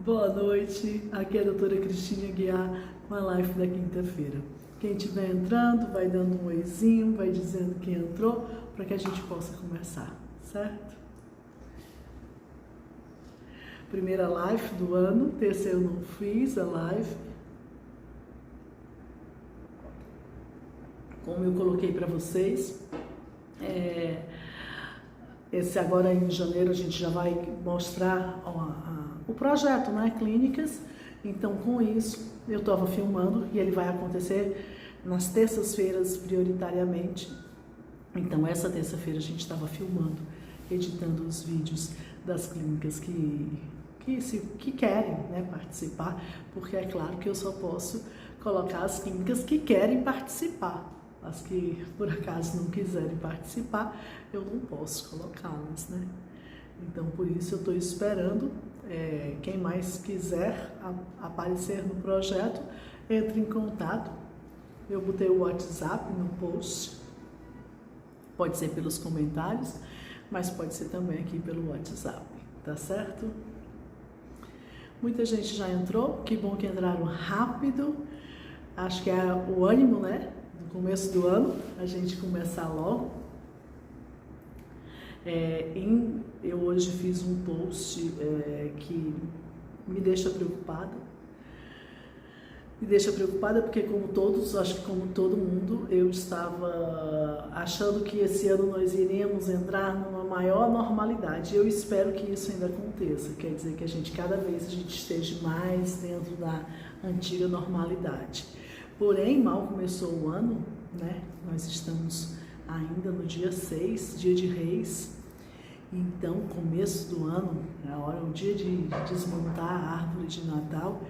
Boa noite, aqui é a doutora Cristina Guiar com a live da quinta-feira. Quem estiver entrando, vai dando um oizinho, vai dizendo quem entrou, para que a gente possa conversar, certo? Primeira live do ano, terceira eu não fiz a live. Como eu coloquei para vocês, esse agora em janeiro a gente já vai mostrar o projeto, né? Clínicas. Então, com isso, eu estava filmando e ele vai acontecer nas terças-feiras prioritariamente. Então, essa terça-feira a gente estava filmando, editando os vídeos das clínicas que querem, né, participar, porque é claro que eu só posso colocar as clínicas que querem participar. As que por acaso não quiserem participar, eu não posso colocá-las, né? Então, por isso eu estou esperando. Quem mais quiser aparecer no projeto, entre em contato. Eu botei o WhatsApp no post. Pode ser pelos comentários, mas pode ser também aqui pelo WhatsApp, tá certo? Muita gente já entrou, que bom que entraram rápido. Acho que é o ânimo, né? No começo do ano, a gente começar logo. Eu hoje fiz um post que me deixa preocupada. Me deixa preocupada porque, como todos, acho que como todo mundo, eu estava achando que esse ano nós iríamos entrar numa maior normalidade. Eu espero que isso ainda aconteça. Quer dizer que cada vez a gente esteja mais dentro da antiga normalidade. Porém, mal começou o ano, né? Nós estamos ainda no dia 6, dia de Reis. Então, começo do ano, é o dia de desmontar a árvore de Natal,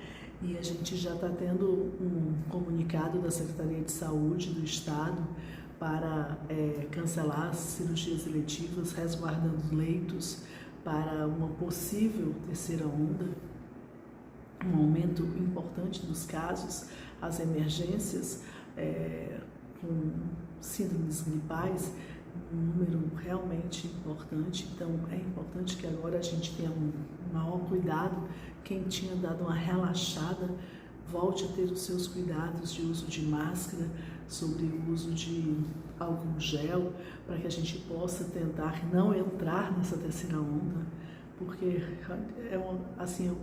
e a gente já está tendo um comunicado da Secretaria de Saúde do Estado para cancelar as cirurgias eletivas, resguardando leitos para uma possível terceira onda, um aumento importante dos casos, as emergências com síndromes gripais, um número realmente importante. Então, é importante que agora a gente tenha um maior cuidado. Quem tinha dado uma relaxada, volte a ter os seus cuidados de uso de máscara, sobre o uso de álcool gel, para que a gente possa tentar não entrar nessa terceira onda, porque eu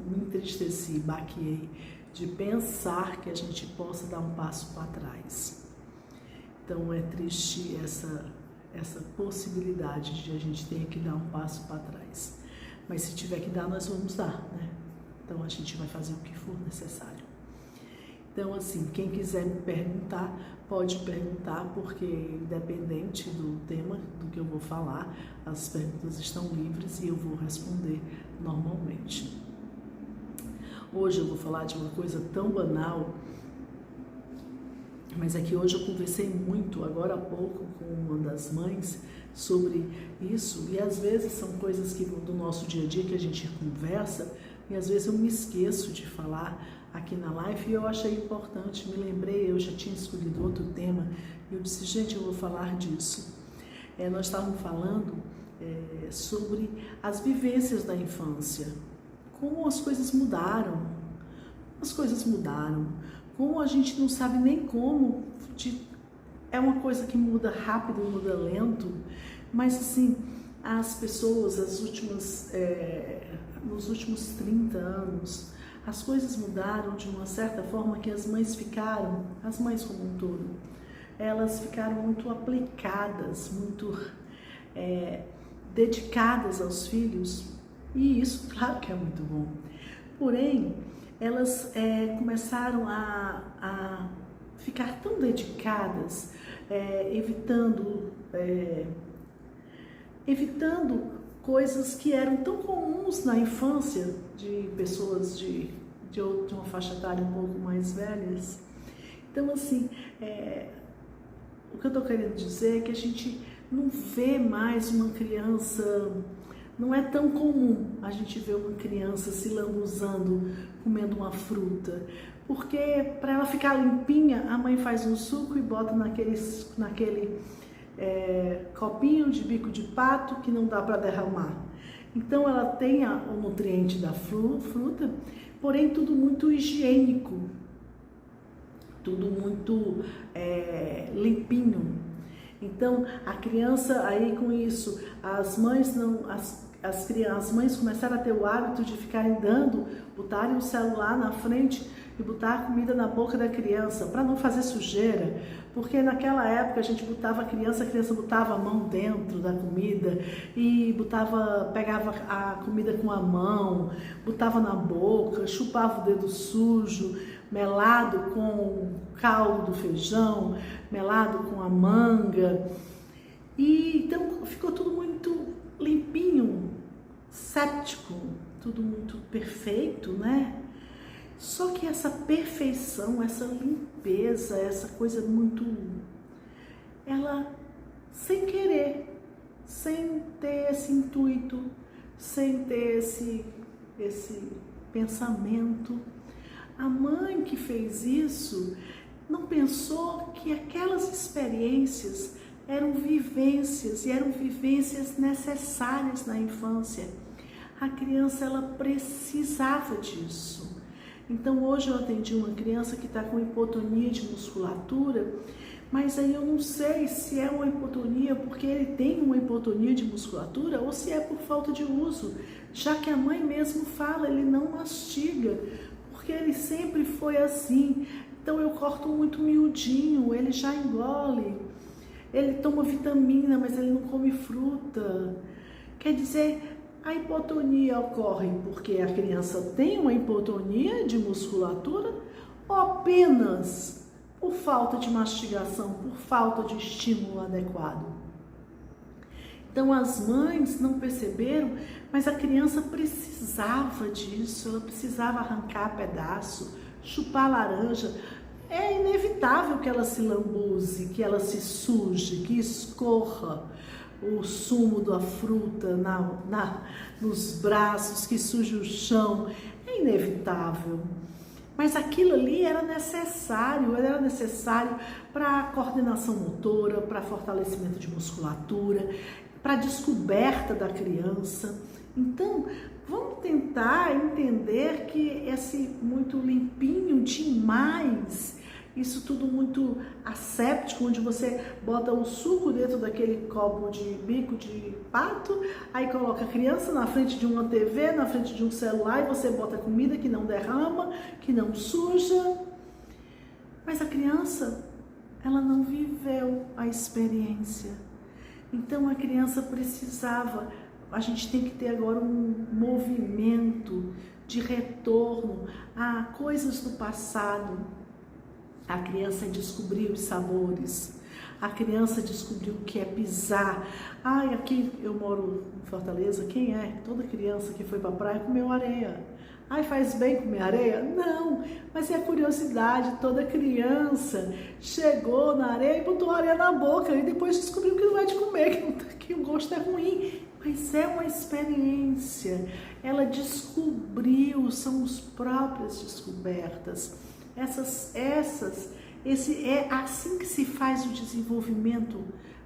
me entristeci, baqueei de pensar que a gente possa dar um passo para trás. Então, é triste essa possibilidade de a gente ter que dar um passo para trás. Mas se tiver que dar, nós vamos dar, né? Então a gente vai fazer o que for necessário. Então, assim, quem quiser me perguntar, pode perguntar, porque independente do tema do que eu vou falar, as perguntas estão livres e eu vou responder normalmente. Hoje eu vou falar de uma coisa tão banal, mas é que hoje eu conversei muito, agora há pouco, com uma das mães sobre isso, e às vezes são coisas do nosso dia a dia que a gente conversa, e às vezes eu me esqueço de falar aqui na live, e eu achei importante, me lembrei, eu já tinha escolhido outro tema, e eu disse, gente, eu vou falar disso. Nós estávamos falando sobre as vivências da infância, como as coisas mudaram, como a gente não sabe nem como, é uma coisa que muda rápido, muda lento, mas assim, as pessoas, nos últimos 30 anos, as coisas mudaram de uma certa forma que as mães como um todo, elas ficaram muito aplicadas, muito dedicadas aos filhos, e isso, claro que é muito bom. Porém, elas começaram a ficar tão dedicadas, evitando coisas que eram tão comuns na infância de pessoas de uma faixa etária um pouco mais velhas. Então, assim, o que eu estou querendo dizer é que a gente não vê mais uma criança. Não é tão comum a gente ver uma criança se lambuzando, comendo uma fruta, porque para ela ficar limpinha, a mãe faz um suco e bota naquele copinho de bico de pato que não dá para derramar. Então ela tem o nutriente da fruta, porém tudo muito higiênico, tudo muito limpinho. Então a criança aí com isso, as mães começaram a ter o hábito de ficarem botarem o celular na frente e botar a comida na boca da criança, para não fazer sujeira, porque naquela época a gente botava a criança botava a mão dentro da comida e pegava a comida com a mão, botava na boca, chupava o dedo sujo, melado com o caldo do feijão, melado com a manga, e então ficou tudo muito limpinho, séptico, tudo muito perfeito, né? Só que essa perfeição, essa limpeza, essa coisa muito, ela sem querer, sem ter esse intuito, sem ter esse pensamento, a mãe que fez isso não pensou que aquelas experiências eram vivências e eram vivências necessárias na infância. A criança, ela precisava disso. Então hoje eu atendi uma criança que está com hipotonia de musculatura, mas aí eu não sei se é uma hipotonia porque ele tem uma hipotonia de musculatura ou se é por falta de uso, já que a mãe mesmo fala, ele não mastiga, porque ele sempre foi assim. Então eu corto muito miudinho, ele já engole, ele toma vitamina, mas ele não come fruta. Quer dizer, a hipotonia ocorre porque a criança tem uma hipotonia de musculatura ou apenas por falta de mastigação, por falta de estímulo adequado? Então as mães não perceberam, mas a criança precisava disso, ela precisava arrancar pedaço, chupar laranja. É inevitável que ela se lambuze, que ela se suje, que escorra o sumo da fruta nos braços, que suje o chão, é inevitável. Mas aquilo ali era necessário para a coordenação motora, para fortalecimento de musculatura, para a descoberta da criança. Então, vamos tentar entender que esse muito limpinho demais, isso tudo muito asséptico, onde você bota o suco dentro daquele copo de bico de pato, aí coloca a criança na frente de uma TV, na frente de um celular, e você bota comida que não derrama, que não suja. Mas a criança, ela não viveu a experiência. Então a criança precisava, a gente tem que ter agora um movimento de retorno a coisas do passado. A criança descobriu os sabores, a criança descobriu o que é pisar. Ai, aqui eu moro em Fortaleza, quem é? Toda criança que foi para a praia comeu areia. Ai, faz bem comer areia? Não, mas é a curiosidade, toda criança chegou na areia e botou areia na boca e depois descobriu que não é de comer, que o gosto é ruim. Mas é uma experiência, ela descobriu, são as próprias descobertas. É assim que se faz o desenvolvimento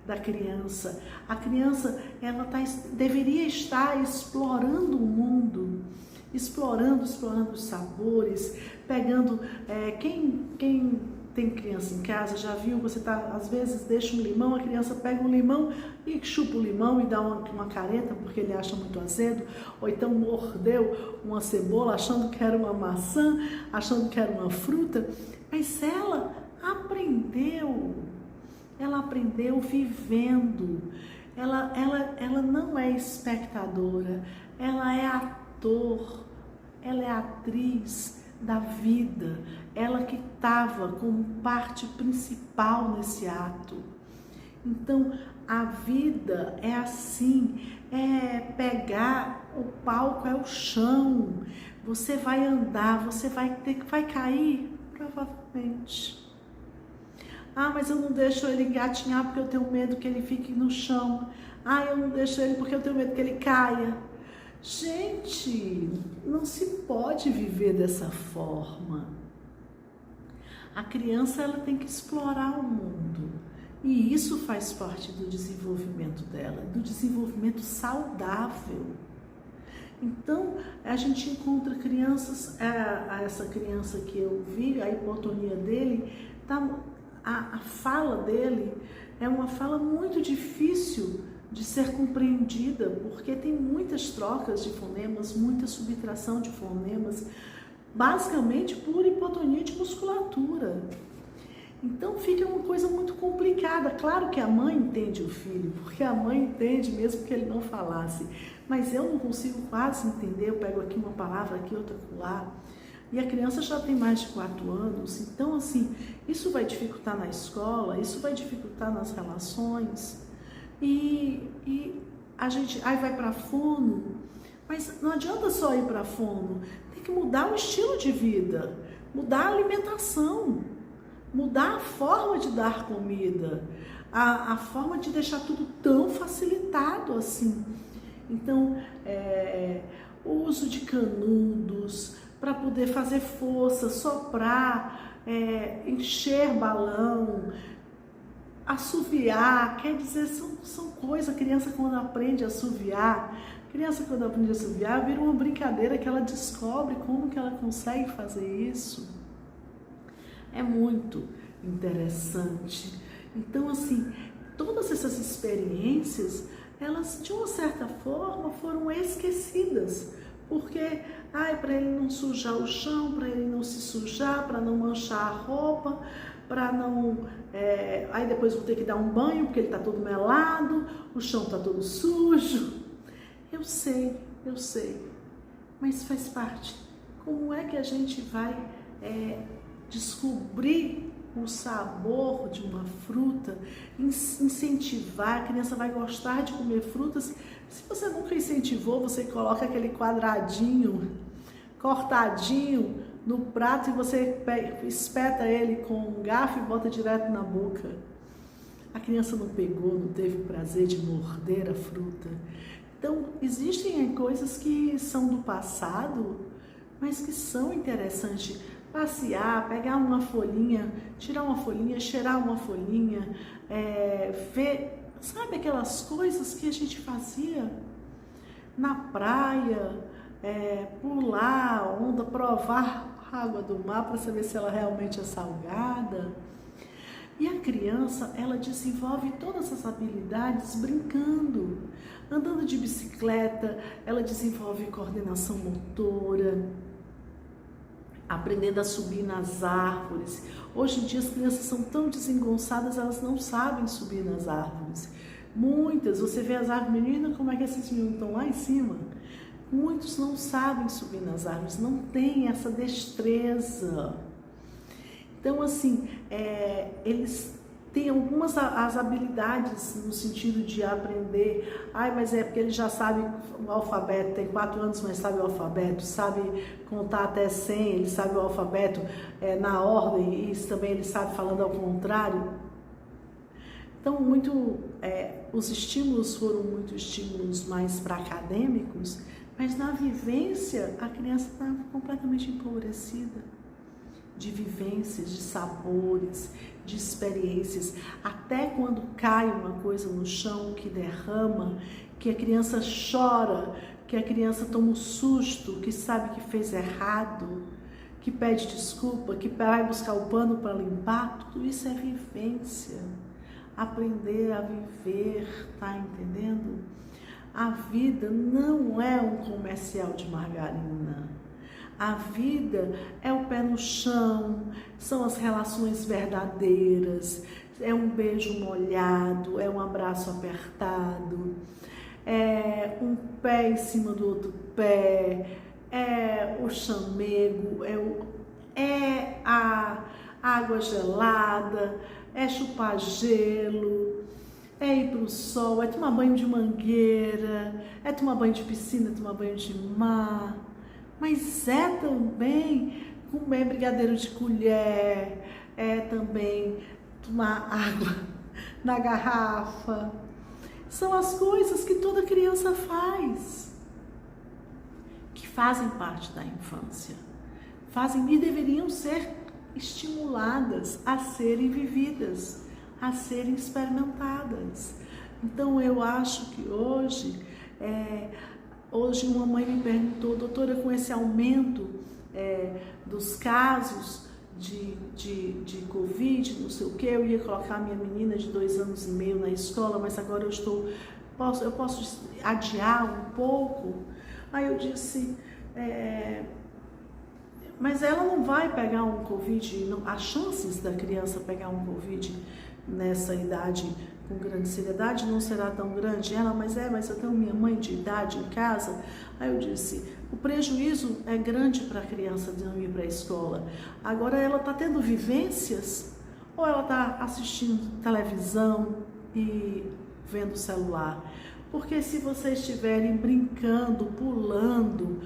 da criança. A criança, ela deveria estar explorando o mundo, explorando os sabores, pegando, quem tem criança em casa, já viu, você às vezes deixa um limão, a criança pega um limão e chupa o limão e dá uma careta porque ele acha muito azedo, ou então mordeu uma cebola achando que era uma maçã, achando que era uma fruta, mas ela aprendeu vivendo, ela não é espectadora, ela é ator, ela é atriz da vida, ela que estava como parte principal nesse ato. Então a vida é assim, é pegar o palco, é o chão, você vai andar, você vai cair, provavelmente. Ah, mas eu não deixo ele engatinhar porque eu tenho medo que ele fique no chão. Ah, eu não deixo ele porque eu tenho medo que ele caia. Gente, não se pode viver dessa forma. A criança, ela tem que explorar o mundo. E isso faz parte do desenvolvimento dela, do desenvolvimento saudável. Então, a gente encontra crianças, essa criança que eu vi, a hipotonia dele, a fala dele é uma fala muito difícil de ser compreendida, porque tem muitas trocas de fonemas, muita subtração de fonemas, basicamente por hipotonia de musculatura. Então fica uma coisa muito complicada. Claro que a mãe entende o filho, porque a mãe entende mesmo que ele não falasse, mas eu não consigo quase entender. Eu pego aqui uma palavra, aqui outra lá, e a criança já tem mais de 4 anos, então assim, isso vai dificultar na escola, isso vai dificultar nas relações, e a gente aí vai para fono, mas não adianta só ir para fono, tem que mudar o estilo de vida, mudar a alimentação, mudar a forma de dar comida, a forma de deixar tudo tão facilitado assim. Então, o uso de canudos para poder fazer força, soprar, encher balão, assoviar, quer dizer, são coisas. A criança quando aprende a assoviar, vira uma brincadeira que ela descobre como que ela consegue fazer isso. É muito interessante. Então, assim, todas essas experiências, elas de uma certa forma foram esquecidas, porque para ele não sujar o chão, para ele não se sujar, para não manchar a roupa, para não... aí depois vou ter que dar um banho, porque ele está todo melado, o chão está todo sujo. Eu sei, mas faz parte. Como é que a gente vai descobrir o sabor de uma fruta, incentivar? A criança vai gostar de comer frutas. Se você nunca incentivou, você coloca aquele quadradinho, cortadinho no prato e você espeta ele com um garfo e bota direto na boca. A criança não pegou, não teve o prazer de morder a fruta. Então, existem coisas que são do passado, mas que são interessantes. Passear, pegar uma folhinha, tirar uma folhinha, cheirar uma folhinha, ver, sabe aquelas coisas que a gente fazia na praia, pular a onda, provar a água do mar para saber se ela realmente é salgada. E a criança, ela desenvolve todas essas habilidades brincando, andando de bicicleta, ela desenvolve coordenação motora, aprendendo a subir nas árvores. Hoje em dia as crianças são tão desengonçadas, elas não sabem subir nas árvores. Muitas, você vê as árvores, menina, como é que esses meninos estão lá em cima? Muitos não sabem subir nas árvores, não têm essa destreza. Então, assim, eles têm algumas as habilidades no sentido de aprender. Mas é porque ele já sabe o alfabeto, tem 4 anos, mas sabe o alfabeto, sabe contar até 100, ele sabe o alfabeto na ordem, e isso também ele sabe falando ao contrário. Então, os estímulos foram muito estímulos mais para acadêmicos, mas na vivência a criança está completamente empobrecida. De vivências, de sabores, de experiências, até quando cai uma coisa no chão que derrama, que a criança chora, que a criança toma um susto, que sabe que fez errado, que pede desculpa, que vai buscar o pano para limpar, tudo isso é vivência. Aprender a viver, tá entendendo? A vida não é um comercial de margarina. A vida é o pé no chão, são as relações verdadeiras, é um beijo molhado, é um abraço apertado, é um pé em cima do outro pé, é o chamego, é a água gelada, é chupar gelo, é ir para o sol, é tomar banho de mangueira, é tomar banho de piscina, é tomar banho de mar. Mas é também comer brigadeiro de colher, é também tomar água na garrafa. São as coisas que toda criança faz, que fazem parte da infância, fazem e deveriam ser estimuladas a serem vividas, a serem experimentadas. Então eu acho que hoje Hoje uma mãe me perguntou, doutora, com esse aumento dos casos de Covid, não sei o que, eu ia colocar minha menina de 2 anos e meio na escola, mas agora eu posso adiar um pouco? Aí eu disse, mas ela não vai pegar um Covid, as chances da criança pegar um Covid nessa idade com grande seriedade não será tão grande. Ela, mas eu tenho minha mãe de idade em casa. Aí eu disse, o prejuízo é grande para a criança de não ir para a escola. Agora ela está tendo vivências ou ela está assistindo televisão e vendo celular? Porque se vocês estiverem brincando, pulando,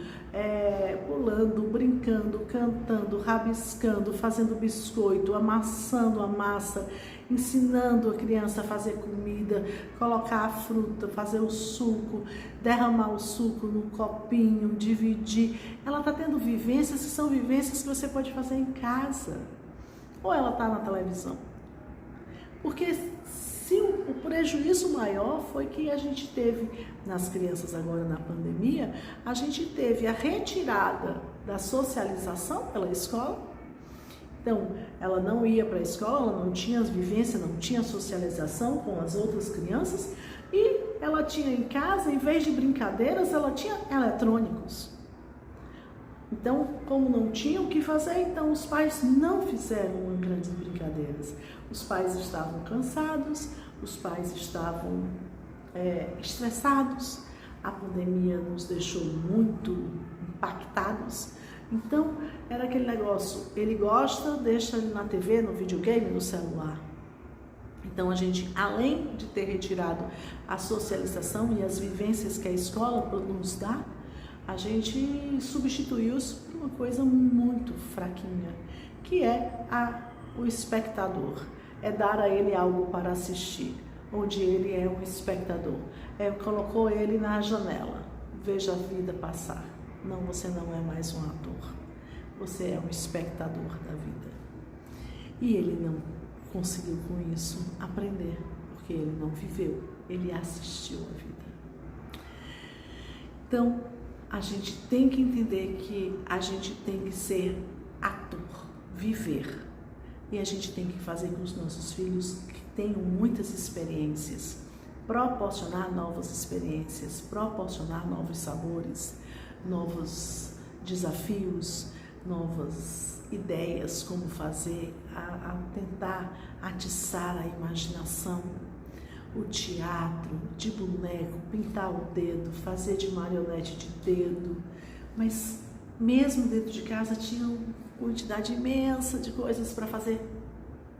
brincando, cantando, rabiscando, fazendo biscoito, amassando a massa, ensinando a criança a fazer comida, colocar a fruta, fazer o suco, derramar o suco no copinho, dividir, ela está tendo vivências que são vivências que você pode fazer em casa. Ou ela está na televisão. Porque se o prejuízo maior foi que a gente teve nas crianças agora na pandemia, a gente teve a retirada da socialização pela escola. Então, ela não ia para a escola, ela não tinha vivência, não tinha socialização com as outras crianças e ela tinha em casa, em vez de brincadeiras, ela tinha eletrônicos. Então, como não tinham o que fazer, então os pais não fizeram grandes brincadeiras. Os pais estavam cansados, os pais estavam estressados, a pandemia nos deixou muito impactados. Então, era aquele negócio, ele gosta, deixa ele na TV, no videogame, no celular. Então, a gente, além de ter retirado a socialização e as vivências que a escola nos dá, a gente substituiu isso por uma coisa muito fraquinha, que é o espectador. É dar a ele algo para assistir, onde ele é um espectador. Colocou ele na janela, veja a vida passar. Não, você não é mais um ator, você é um espectador da vida. E ele não conseguiu com isso aprender, porque ele não viveu, ele assistiu a vida. Então, a gente tem que entender que a gente tem que ser ator, viver. E a gente tem que fazer com os nossos filhos que tenham muitas experiências, proporcionar novas experiências, proporcionar novos sabores, novos desafios, novas ideias, como fazer, a tentar atiçar a imaginação, o teatro de boneco, pintar o dedo, fazer de marionete de dedo, mas mesmo dentro de casa tinha uma quantidade imensa de coisas para fazer,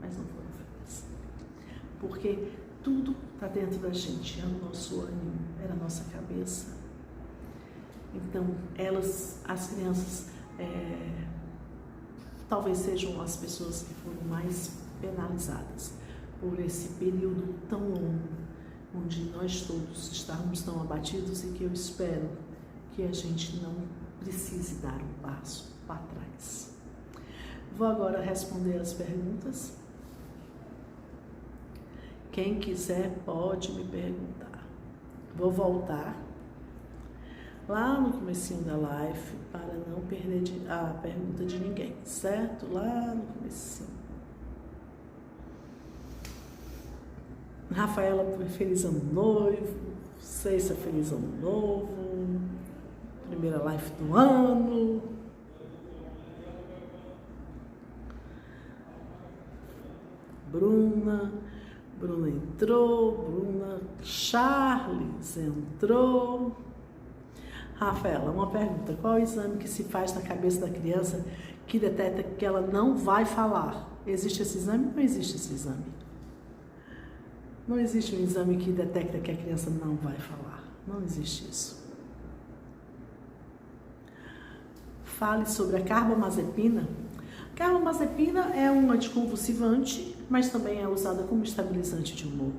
mas não foram feitas, porque tudo está dentro da gente, é o nosso ânimo, era a nossa cabeça. Então, as crianças, talvez sejam as pessoas que foram mais penalizadas por esse período tão longo, onde nós todos estávamos tão abatidos e que eu espero que a gente não precise dar um passo para trás. Vou agora responder as perguntas. Quem quiser pode me perguntar. Vou voltar lá no comecinho da live para não perder a pergunta de ninguém, certo? Lá no comecinho. Rafaela, feliz ano novo. Ceissa, feliz ano novo. Primeira live do ano. Bruna entrou. Charles entrou. Rafaela, uma pergunta. Qual é o exame que se faz na cabeça da criança que detecta que ela não vai falar? Existe esse exame? Não existe esse exame. Não existe um exame que detecta que a criança não vai falar. Não existe isso. Fale sobre a carbamazepina. Carbamazepina é um anticonvulsivante, mas também é usada como estabilizante de humor.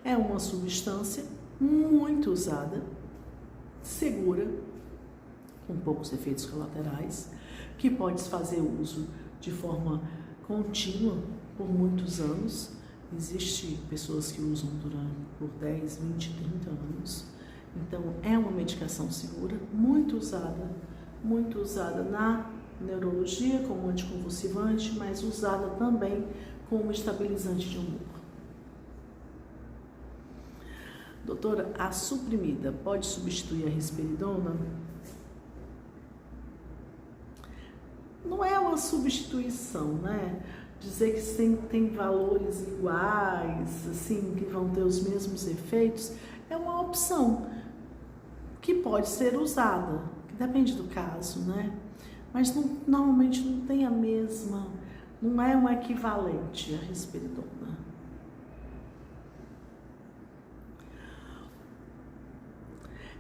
É uma substância muito usada, segura, com poucos efeitos colaterais, que pode fazer uso de forma contínua por muitos anos. Existem pessoas que usam por 10, 20, 30 anos Então, é uma medicação segura, muito usada na neurologia como anticonvulsivante, mas usada também como estabilizante de humor. Doutora, a suprimida pode substituir a risperidona? Não é uma substituição, né? Dizer que tem valores iguais, assim, que vão ter os mesmos efeitos, é uma opção que pode ser usada, que depende do caso, né? Mas normalmente não tem a mesma, não é um equivalente à risperidona.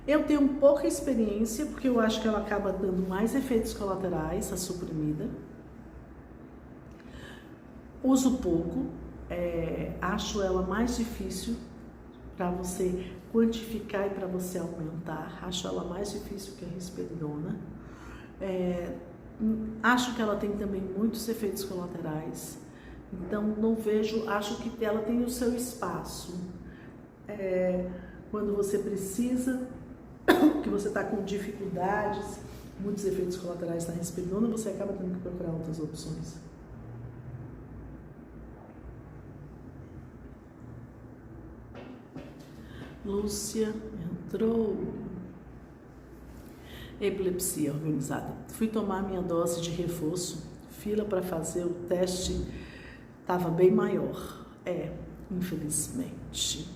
Eu tenho pouca experiência, porque eu acho que ela acaba dando mais efeitos colaterais, a suprimida. Uso pouco, acho ela mais difícil para você quantificar e para você aumentar. Acho ela mais difícil que a risperidona. Acho que ela tem também muitos efeitos colaterais. Então, não vejo, acho que ela tem o seu espaço. Quando você precisa, que você está com dificuldades, muitos efeitos colaterais da risperidona, você acaba tendo que procurar outras opções. Lúcia entrou. Epilepsia organizada. Fui tomar minha dose de reforço, fila para fazer o teste estava bem maior. Infelizmente.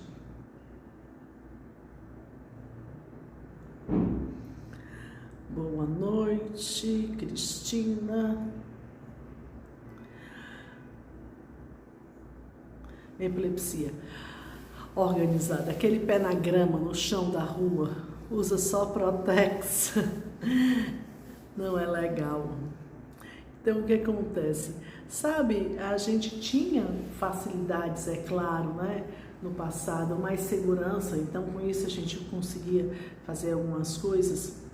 Boa noite, Cristina. Epilepsia organizada. Aquele pé na grama, no chão da rua, usa só Protex. Não é legal. Então, o que acontece? Sabe, a gente tinha facilidades, é claro, né? No passado, mais segurança. Então, com isso, a gente conseguia fazer algumas coisas.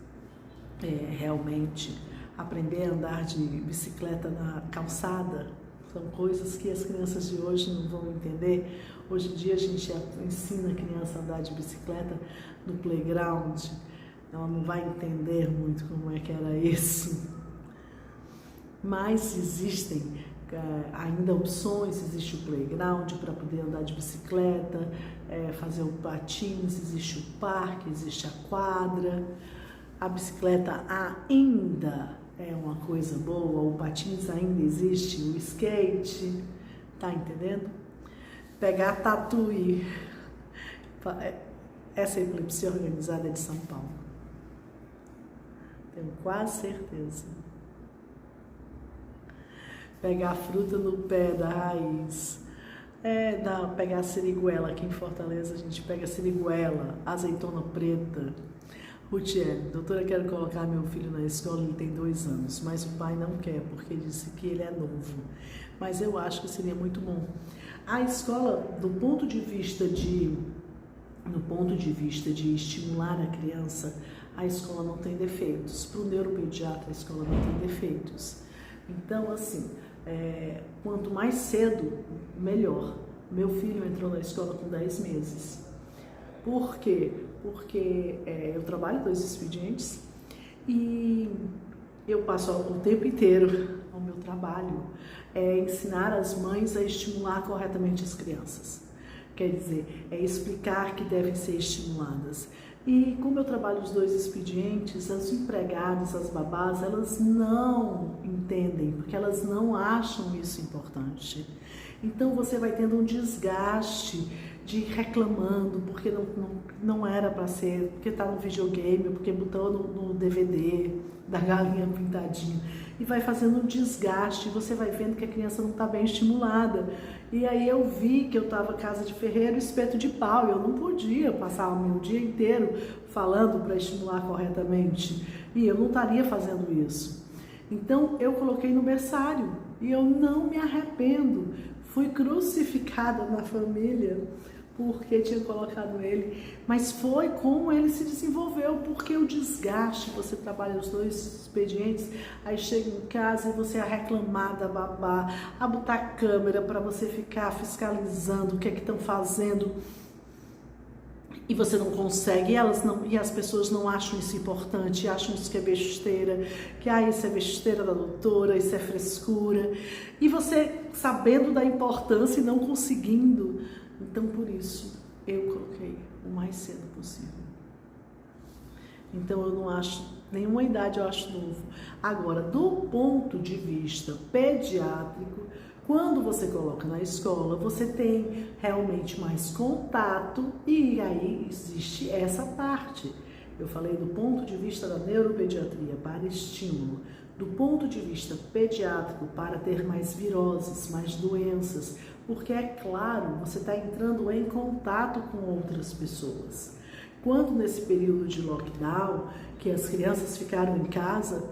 Realmente, aprender a andar de bicicleta na calçada. São coisas que as crianças de hoje não vão entender. Hoje em dia a gente ensina a criança a andar de bicicleta no playground. Ela não vai entender muito como é que era isso. Mas existem ainda opções, existe o playground para poder andar de bicicleta, fazer o patins, existe o parque, existe a quadra. A bicicleta ainda é uma coisa boa, o patins ainda existe, o skate, tá entendendo? Pegar tatuí. Essa epilepsia organizada é de São Paulo. Tenho quase certeza. Pegar fruta no pé da raiz. Pegar a siriguela. Aqui em Fortaleza a gente pega siriguela, azeitona preta. Rutiel, doutora, quero colocar meu filho na escola, ele tem 2 anos, mas o pai não quer, porque disse que ele é novo. Mas eu acho que seria muito bom. A escola, do ponto de vista de estimular a criança, a escola não tem defeitos. Para o neuropediatra, a escola não tem defeitos. Então, assim, quanto mais cedo, melhor. Meu filho entrou na escola com 10 meses. Por quê? Porque eu trabalho 2 expedientes e eu passo o tempo inteiro ao meu trabalho ensinar as mães a estimular corretamente as crianças. Quer dizer, explicar que devem ser estimuladas. E como eu trabalho os 2 expedientes, as empregadas, as babás, elas não entendem, porque elas não acham isso importante. Então você vai tendo um desgaste de reclamando, porque não era para ser, porque tá no videogame, porque botou no DVD da galinha pintadinha. E vai fazendo um desgaste, você vai vendo que a criança não está bem estimulada. E aí eu vi que eu estava casa de ferreiro, espeto de pau, eu não podia passar o meu dia inteiro falando para estimular corretamente. E eu não estaria fazendo isso. Então eu coloquei no berçário e eu não me arrependo. Fui crucificada na família porque tinha colocado ele, mas foi como ele se desenvolveu, porque o desgaste, você trabalha os 2 expedientes, aí chega em casa e você é reclamar da babá, a botar câmera para você ficar fiscalizando o que é que estão fazendo. e você não consegue, e as pessoas não acham isso importante, acham isso que é besteira, que isso é besteira da doutora, isso é frescura, e você sabendo da importância e não conseguindo. Então por isso eu coloquei o mais cedo possível. Então eu não acho, nenhuma idade eu acho novo. Agora, do ponto de vista pediátrico, quando você coloca na escola, você tem realmente mais contato e aí existe essa parte. Eu falei do ponto de vista da neuropediatria para estímulo, do ponto de vista pediátrico para ter mais viroses, mais doenças, porque é claro, você está entrando em contato com outras pessoas. Quando nesse período de lockdown, que as crianças ficaram em casa,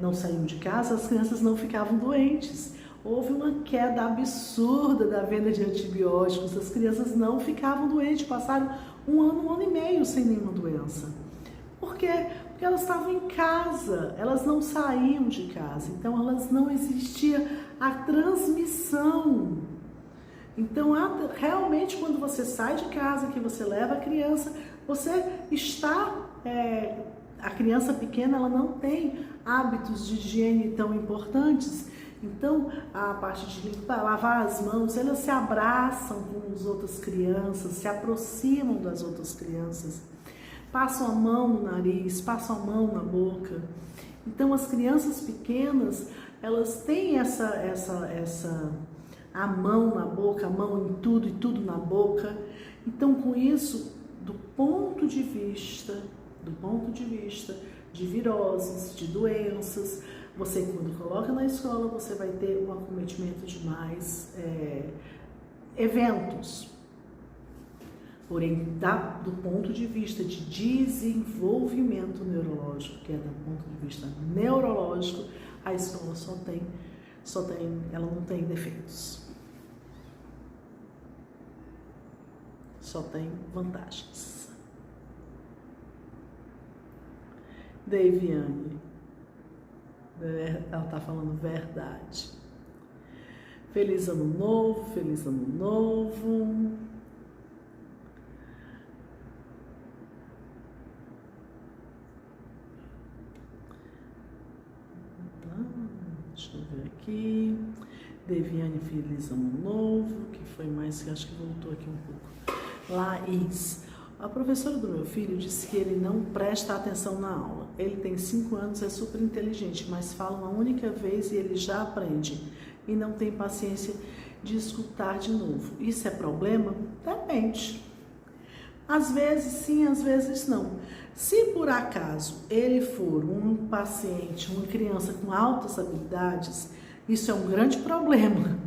não saíam de casa, as crianças não ficavam doentes. Houve uma queda absurda da venda de antibióticos, as crianças não ficavam doentes, passaram um ano e meio sem nenhuma doença. Por quê? Porque elas estavam em casa, elas não saíam de casa, então elas não existia a transmissão. Então, realmente, quando você sai de casa, que você leva a criança, você está... a criança pequena, ela não tem hábitos de higiene tão importantes. Então, a parte de limpar, lavar as mãos, elas se abraçam com as outras crianças, se aproximam das outras crianças, passam a mão no nariz, passam a mão na boca. Então, as crianças pequenas, elas têm a mão na boca, a mão em tudo e tudo na boca. Então, com isso, do ponto de vista de viroses, de doenças, você quando coloca na escola, você vai ter um acometimento de mais eventos. Porém, do ponto de vista de desenvolvimento neurológico, que é do ponto de vista neurológico, a escola ela não tem defeitos. Só tem vantagens. Deiviane, ela está falando verdade. Feliz ano novo, feliz ano novo. Deixa eu ver aqui. Deviane, feliz ano novo. Que foi mais que acho que voltou aqui um pouco. Laís, a professora do meu filho disse que ele não presta atenção na aula. Ele tem 5 anos, é super inteligente, mas fala uma única vez e ele já aprende. E não tem paciência de escutar de novo. Isso é problema? Depende. Às vezes sim, às vezes não. Se por acaso ele for um paciente, uma criança com altas habilidades, isso é um grande problema.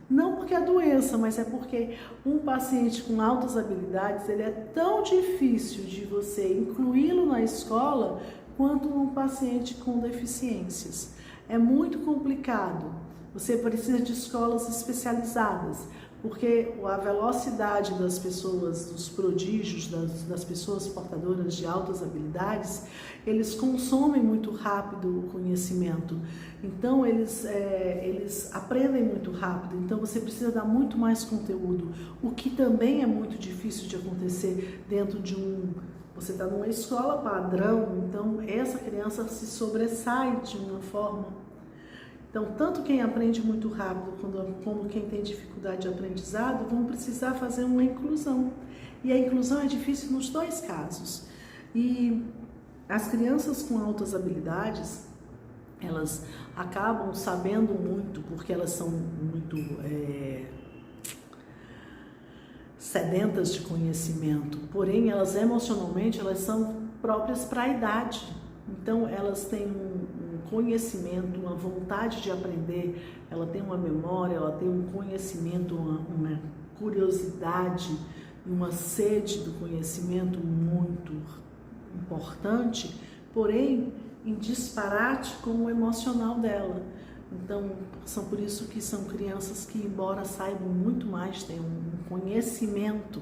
Não porque é doença, mas é porque um paciente com altas habilidades, ele é tão difícil de você incluí-lo na escola quanto um paciente com deficiências. É muito complicado. Você precisa de escolas especializadas, porque a velocidade das pessoas, dos prodígios, das pessoas portadoras de altas habilidades, eles consomem muito rápido o conhecimento. Então, eles aprendem muito rápido. Então, você precisa dar muito mais conteúdo, o que também é muito difícil de acontecer dentro de você está numa escola padrão, então essa criança se sobressai de uma forma. Então, tanto quem aprende muito rápido como quem tem dificuldade de aprendizado vão precisar fazer uma inclusão. E a inclusão é difícil nos dois casos. E as crianças com altas habilidades, elas acabam sabendo muito, porque elas são muito sedentas de conhecimento. Porém, elas emocionalmente, elas são próprias para a idade. Então, elas têm um conhecimento, uma vontade de aprender, ela tem uma memória, ela tem um conhecimento, uma curiosidade, uma sede do conhecimento muito importante, porém, em disparate com o emocional dela. Então, são por isso que são crianças que, embora saibam muito mais, têm um conhecimento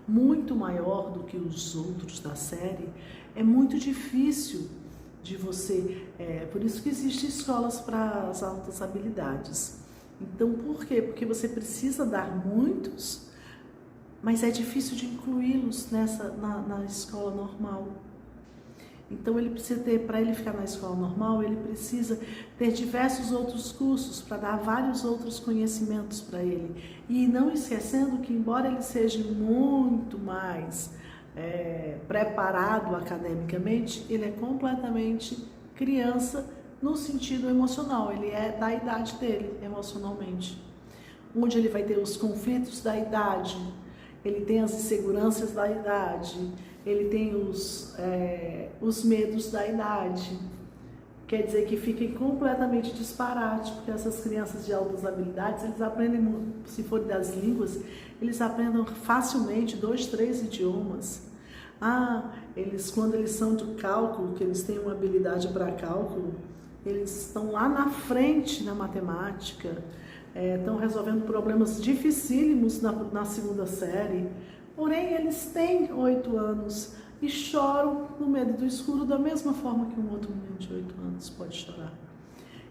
muito maior do que os outros da série, é muito difícil de você... por isso que existem escolas para as altas habilidades. Então, por quê? Porque você precisa dar muitos mas é difícil de incluí-los na escola normal. Então ele precisa ter, para ele ficar na escola normal, ele precisa ter diversos outros cursos para dar vários outros conhecimentos para ele. E não esquecendo que, embora ele seja muito mais preparado academicamente, ele é completamente criança no sentido emocional, ele é da idade dele, emocionalmente. Onde ele vai ter os conflitos da idade, ele tem as inseguranças da idade, ele tem os medos da idade. Quer dizer que fiquem completamente disparate, porque essas crianças de altas habilidades, eles aprendem, se for das línguas, eles aprendem facilmente 2, 3 idiomas. Quando eles são de cálculo, que eles têm uma habilidade para cálculo, eles estão lá na frente na matemática, estão resolvendo problemas dificílimos na segunda série, porém eles têm 8 anos e choram no medo do escuro da mesma forma que um outro menino de 8 anos pode chorar.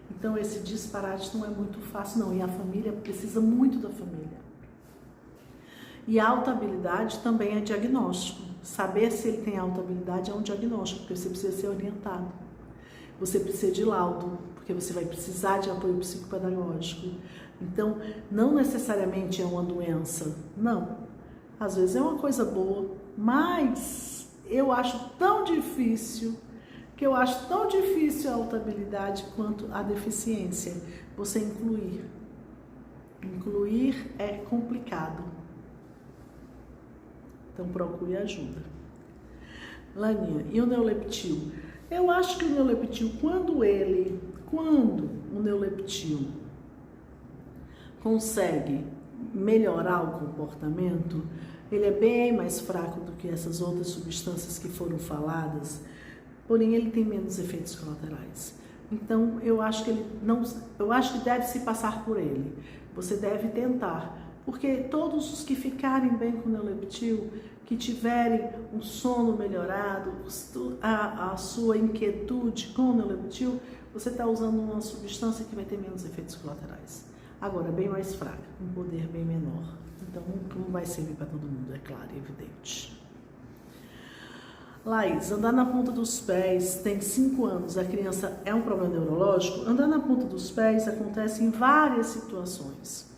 Então esse disparate não é muito fácil não, e a família precisa muito da família. E a alta habilidade também é diagnóstico. Saber se ele tem alta habilidade é um diagnóstico, porque você precisa ser orientado. Você precisa de laudo, porque você vai precisar de apoio psicopedagógico. Então, não necessariamente é uma doença, não. Às vezes é uma coisa boa, mas eu acho tão difícil, a alta habilidade quanto a deficiência. Você incluir. Incluir é complicado. Então, procure ajuda. Laninha, e o neuleptil? Eu acho que o neuleptil, quando o neuleptil consegue melhorar o comportamento, ele é bem mais fraco do que essas outras substâncias que foram faladas, porém ele tem menos efeitos colaterais. Então, eu acho que deve se passar por ele. Você deve tentar, porque todos os que ficarem bem com o neuleptil, que tiverem um sono melhorado, a sua inquietude com o neuleptil, você está usando uma substância que vai ter menos efeitos colaterais. Agora, bem mais fraca, um poder bem menor. Então, não vai servir para todo mundo, é claro e evidente. Laís, andar na ponta dos pés, tem 5 anos, a criança é um problema neurológico? Andar na ponta dos pés acontece em várias situações.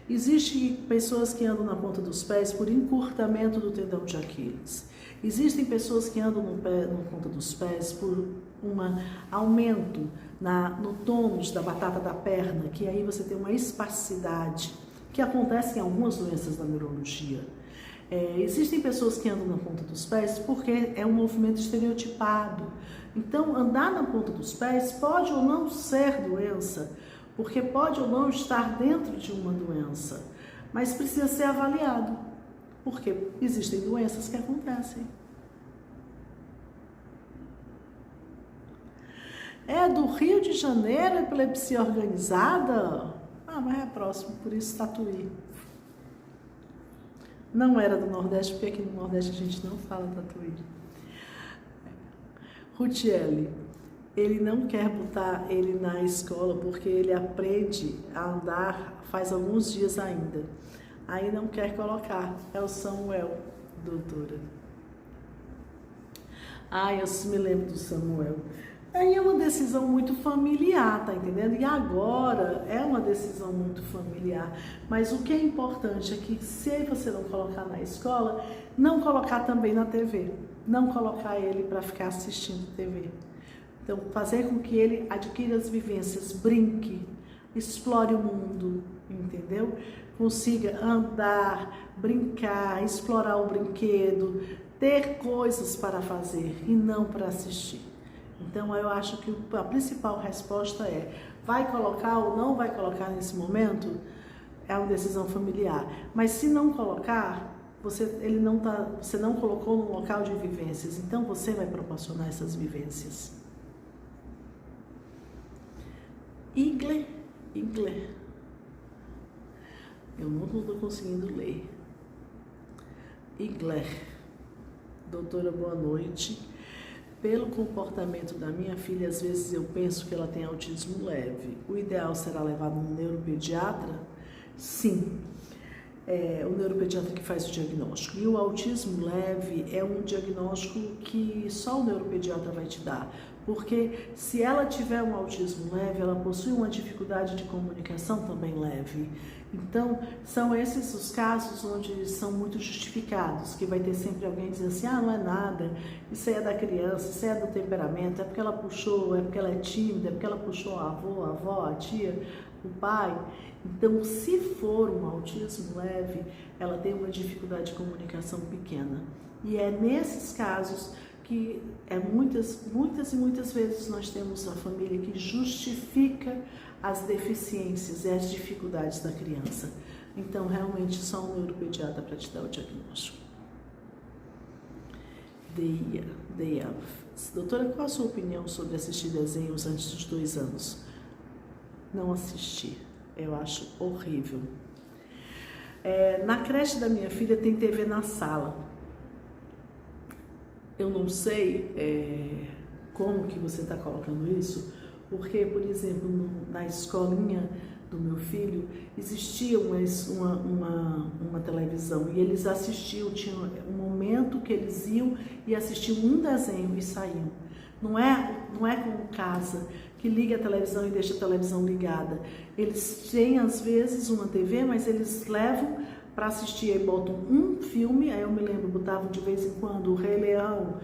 Existem pessoas que andam na ponta dos pés por encurtamento do tendão de Aquiles. Existem pessoas que andam na ponta dos pés por um aumento no tônus da batata da perna, que aí você tem uma espasticidade, que acontece em algumas doenças da neurologia. Existem pessoas que andam na ponta dos pés porque é um movimento estereotipado. Então, andar na ponta dos pés pode ou não ser doença, porque pode ou não estar dentro de uma doença, mas precisa ser avaliado, porque existem doenças que acontecem. É do Rio de Janeiro, epilepsia organizada? Mas é próximo, por isso Tatuí. Não era do Nordeste, porque aqui no Nordeste a gente não fala Tatuí. Rutiele, ele não quer botar ele na escola porque ele aprende a andar faz alguns dias ainda. Aí não quer colocar. É o Samuel, doutora. Eu me lembro do Samuel. Aí é uma decisão muito familiar, tá entendendo? E agora é uma decisão muito familiar. Mas o que é importante é que, se você não colocar na escola, não colocar também na TV. Não colocar ele para ficar assistindo TV. Então, fazer com que ele adquira as vivências, brinque, explore o mundo, entendeu? Consiga andar, brincar, explorar o brinquedo, ter coisas para fazer e não para assistir. Então, eu acho que a principal resposta é: vai colocar ou não vai colocar nesse momento? É uma decisão familiar. Mas se não colocar, você não colocou num local de vivências, então você vai proporcionar essas vivências. Igler. Eu não estou conseguindo ler. Igler. Doutora, boa noite. Pelo comportamento da minha filha, às vezes eu penso que ela tem autismo leve. O ideal será levar no neuropediatra? Sim. o neuropediatra que faz o diagnóstico. E o autismo leve é um diagnóstico que só o neuropediatra vai te dar. Porque se ela tiver um autismo leve, ela possui uma dificuldade de comunicação também leve. Então, são esses os casos onde são muito justificados, que vai ter sempre alguém dizendo assim, não é nada, isso aí é da criança, isso aí é do temperamento, é porque ela puxou, é porque ela é tímida, é porque ela puxou a avó, a avó, a tia, o pai. Então, se for um autismo leve, ela tem uma dificuldade de comunicação pequena. E é nesses casos que muitas vezes nós temos a família que justifica as deficiências e as dificuldades da criança. Então, realmente, só um neuropediatra para te dar o diagnóstico. Deia. Doutora, qual a sua opinião sobre assistir desenhos antes dos 2 anos? Não assisti. Eu acho horrível. Na creche da minha filha tem TV na sala. Eu não sei como que você está colocando isso, porque, por exemplo, na escolinha do meu filho existia uma televisão e eles assistiam, tinha um momento que eles iam e assistiam um desenho e saíam. Não é como casa, que liga a televisão e deixa a televisão ligada. Eles têm, às vezes, uma TV, mas eles levam para assistir, aí botam um filme, aí eu me lembro, botavam de vez em quando o Rei Leão,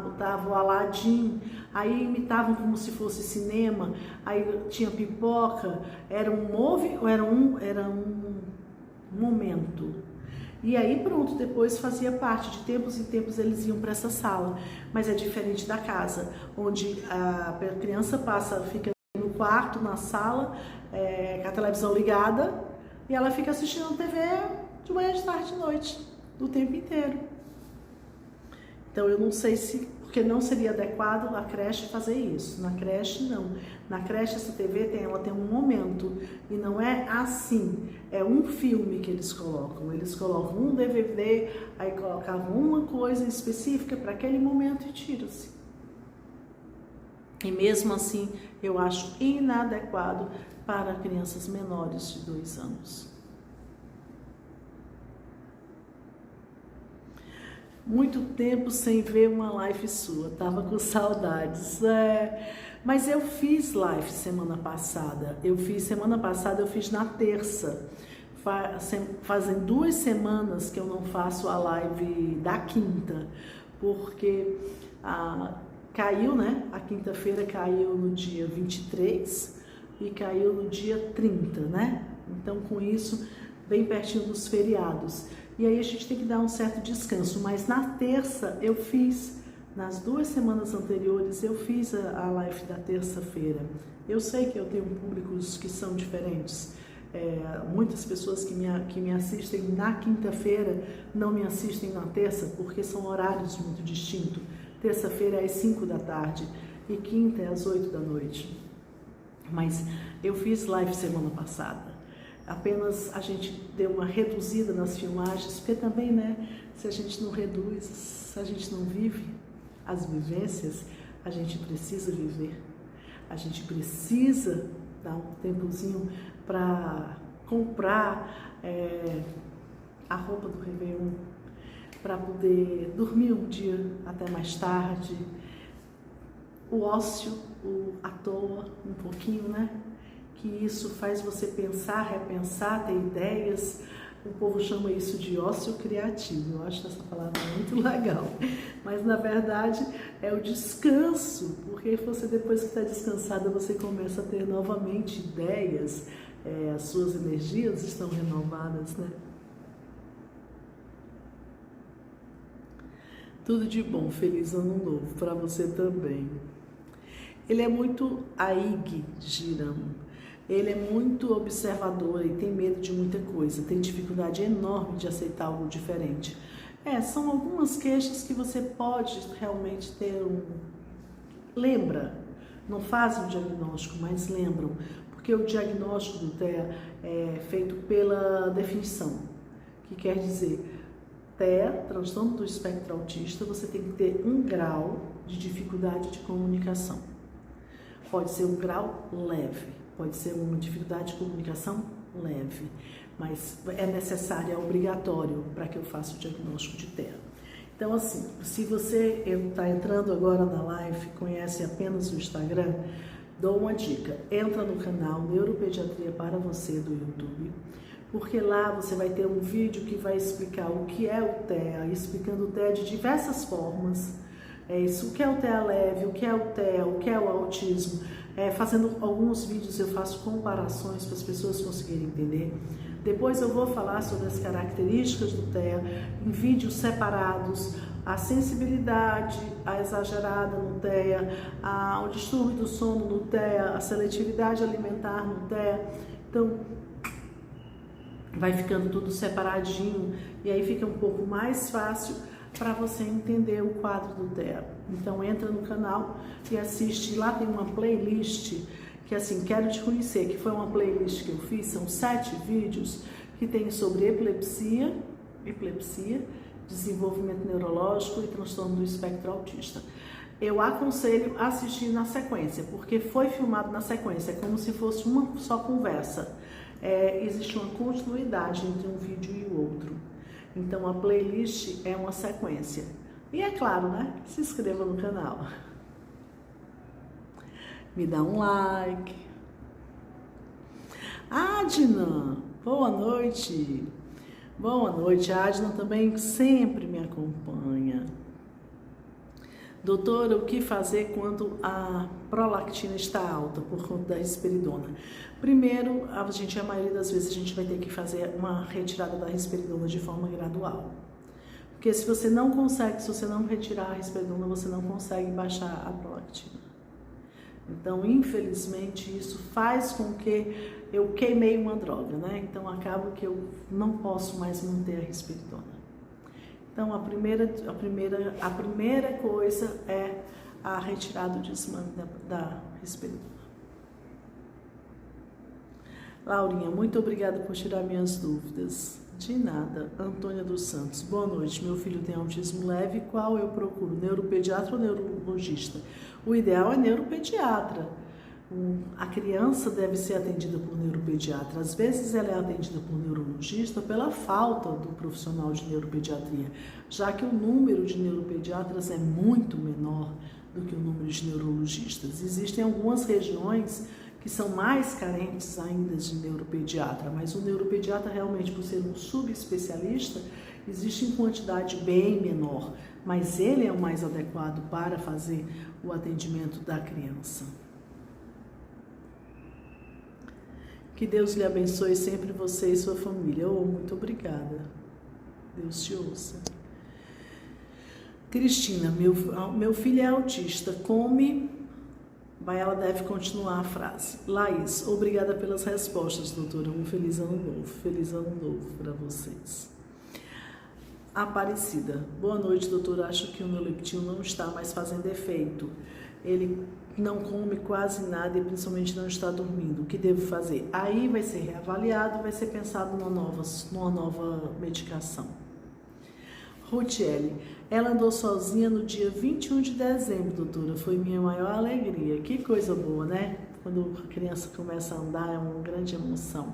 botavam o Aladim, aí imitavam como se fosse cinema, aí tinha pipoca, era um momento. E aí pronto, depois fazia parte, de tempos em tempos eles iam para essa sala, mas é diferente da casa, onde a criança fica no quarto, na sala, com a televisão ligada, e ela fica assistindo a TV de manhã, de tarde, de noite, do tempo inteiro. Então eu não sei porque não seria adequado a creche fazer isso. Na creche não. Na creche essa TV ela tem um momento e não é assim. É um filme que eles colocam. Eles colocam um DVD, aí colocavam uma coisa específica para aquele momento e tira-se. E mesmo assim eu acho inadequado para crianças menores de 2 anos. Muito tempo sem ver uma live sua, tava com saudades. Mas eu fiz live semana passada. Eu fiz na terça. Fazem 2 semanas que eu não faço a live da quinta, porque caiu, né? A quinta-feira caiu no dia 23 e caiu no dia 30, né? Então, com isso, bem pertinho dos feriados. E aí a gente tem que dar um certo descanso. Mas na terça eu fiz, nas 2 semanas anteriores, eu fiz a live da terça-feira. Eu sei que eu tenho públicos que são diferentes. Muitas pessoas que me assistem na quinta-feira não me assistem na terça, porque são horários muito distintos. Terça-feira é às 5 da tarde e quinta é às 8 da noite. Mas eu fiz live semana passada. Apenas a gente deu uma reduzida nas filmagens, porque também, né, se a gente não reduz, se a gente não vive as vivências, a gente precisa viver. A gente precisa dar um tempozinho para comprar a roupa do Réveillon, para poder dormir um dia até mais tarde, o ócio, à toa, um pouquinho, né? Que isso faz você pensar, repensar, ter ideias. O povo chama isso de ócio criativo. Eu acho essa palavra muito legal. Mas, na verdade, é o descanso, porque você, depois que está descansada, você começa a ter novamente ideias, as suas energias estão renovadas, né? Tudo de bom, feliz ano novo para você também. Ele é muito Aig Girão. Ele é muito observador e tem medo de muita coisa, tem dificuldade enorme de aceitar algo diferente. São algumas queixas que você pode realmente ter Lembra, não fazem o diagnóstico, mas lembram, porque o diagnóstico do TEA é feito pela definição, que quer dizer, TEA, transtorno do espectro autista, você tem que ter 1 grau de dificuldade de comunicação. Pode ser um grau leve. Pode ser uma dificuldade de comunicação leve, mas é necessário, é obrigatório para que eu faça o diagnóstico de TEA. Então, assim, se você está entrando agora na live, conhece apenas o Instagram, dou uma dica, entra no canal Neuropediatria para Você do YouTube, porque lá você vai ter um vídeo que vai explicar o que é o TEA, explicando o TEA de diversas formas, o que é o TEA leve, o que é o TEA, o que é o autismo. Fazendo alguns vídeos eu faço comparações para as pessoas conseguirem entender. Depois eu vou falar sobre as características do TEA em vídeos separados, a sensibilidade, a exagerada no TEA, o distúrbio do sono no TEA, a seletividade alimentar no TEA. Então, vai ficando tudo separadinho e aí fica um pouco mais fácil para você entender o quadro do TEA. Então, entra no canal e assiste. Lá tem uma playlist que, assim, quero te conhecer, que foi uma playlist que eu fiz, são 7 vídeos que tem sobre epilepsia, desenvolvimento neurológico e transtorno do espectro autista. Eu aconselho assistir na sequência, porque foi filmado na sequência, é como se fosse uma só conversa. Existe uma continuidade entre um vídeo e o outro. Então, a playlist é uma sequência. E é claro, né? Se inscreva no canal. Me dá um like. Adna, boa noite. Boa noite. A Adna também sempre me acompanha. Doutora, o que fazer quando a prolactina está alta por conta da risperidona? Primeiro, a maioria das vezes a gente vai ter que fazer uma retirada da risperidona de forma gradual. Porque se você não retirar a risperidona, você não consegue baixar a prolactina. Então, infelizmente, isso faz com que eu queimei uma droga, né? Então, acaba que eu não posso mais manter a risperidona. Então, a primeira coisa é a retirada do desmame da risperidona. Laurinha, muito obrigada por tirar minhas dúvidas. De nada. Antônia dos Santos, boa noite. Meu filho tem autismo leve, qual eu procuro? Neuropediatra ou neurologista? O ideal é neuropediatra. A criança deve ser atendida por neuropediatra. Às vezes ela é atendida por neurologista pela falta do profissional de neuropediatria, já que o número de neuropediatras é muito menor do que o número de neurologistas. Existem algumas regiões que são mais carentes ainda de neuropediatra, mas o neuropediatra realmente, por ser um subespecialista, existe em quantidade bem menor, mas ele é o mais adequado para fazer o atendimento da criança. Que Deus lhe abençoe sempre você e sua família. Muito obrigada. Deus te ouça. Cristina, meu filho é autista, ela deve continuar a frase. Laís, obrigada pelas respostas, doutora. Um feliz ano novo. Feliz ano novo para vocês. Aparecida, boa noite, doutora. Acho que o meu leptinho não está mais fazendo efeito. Ele não come quase nada e principalmente não está dormindo. O que devo fazer? Aí vai ser reavaliado, vai ser pensado numa nova medicação. Rutiele, ela andou sozinha no dia 21 de dezembro, doutora. Foi minha maior alegria. Que coisa boa, né? Quando a criança começa a andar, é uma grande emoção.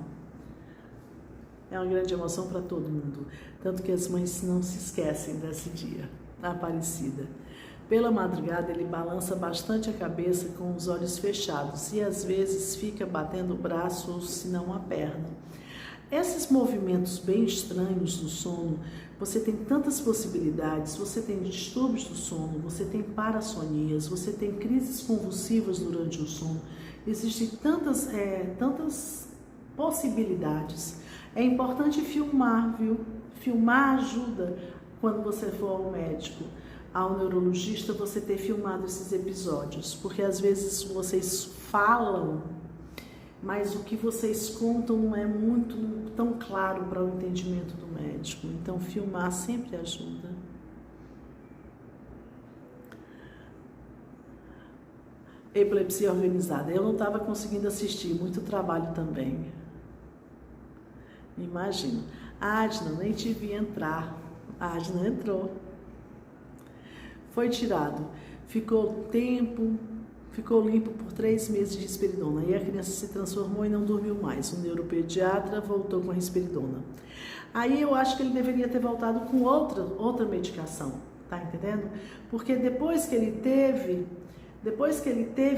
É uma grande emoção para todo mundo. Tanto que as mães não se esquecem desse dia. Aparecida. Pela madrugada, ele balança bastante a cabeça com os olhos fechados e às vezes fica batendo o braço ou se não a perna. Esses movimentos bem estranhos do sono, você tem tantas possibilidades, você tem distúrbios do sono, você tem parassonias, você tem crises convulsivas durante o sono, existem tantas possibilidades. É importante filmar, viu? Filmar ajuda quando você for ao médico, ao neurologista, você ter filmado esses episódios, porque às vezes vocês falam, mas o que vocês contam não é tão claro para o entendimento do médico. Então, filmar sempre ajuda. Epilepsia organizada. Eu não estava conseguindo assistir, muito trabalho também. Imagino. A Adna, nem te vi entrar. A Adna entrou. Foi tirado. Ficou ficou limpo por 3 meses de risperidona. Aí a criança se transformou e não dormiu mais. O neuropediatra voltou com a risperidona. Aí eu acho que ele deveria ter voltado com outra medicação, tá entendendo? Porque depois que ele teve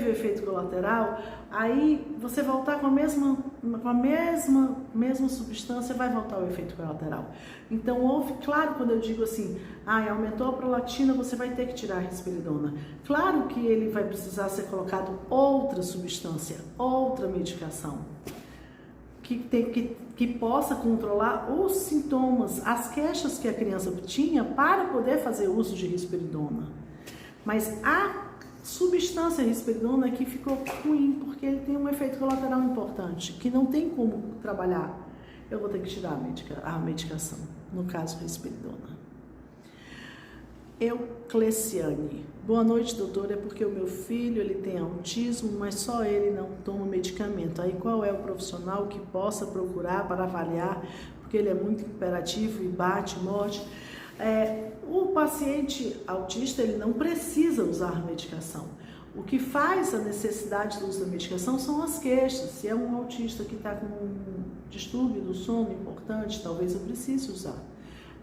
o efeito colateral, aí você voltar com a mesma substância, vai voltar o efeito colateral. Então, claro, quando eu digo assim, aumentou a prolactina, você vai ter que tirar a risperidona. Claro que ele vai precisar ser colocado outra substância, outra medicação, que possa controlar os sintomas, as queixas que a criança tinha para poder fazer uso de risperidona. Mas a substância risperidona aqui ficou ruim, porque ele tem um efeito colateral importante, que não tem como trabalhar. Eu vou ter que tirar a medicação, no caso risperidona. Eucleciane. Boa noite, doutora. É porque o meu filho, ele tem autismo, mas só ele não toma medicamento. Aí qual é o profissional que possa procurar para avaliar, porque ele é muito imperativo e bate, morde. O paciente autista, ele não precisa usar medicação. O que faz a necessidade do uso da medicação são as queixas. Se é um autista que está com um distúrbio do sono importante, talvez eu precise usar.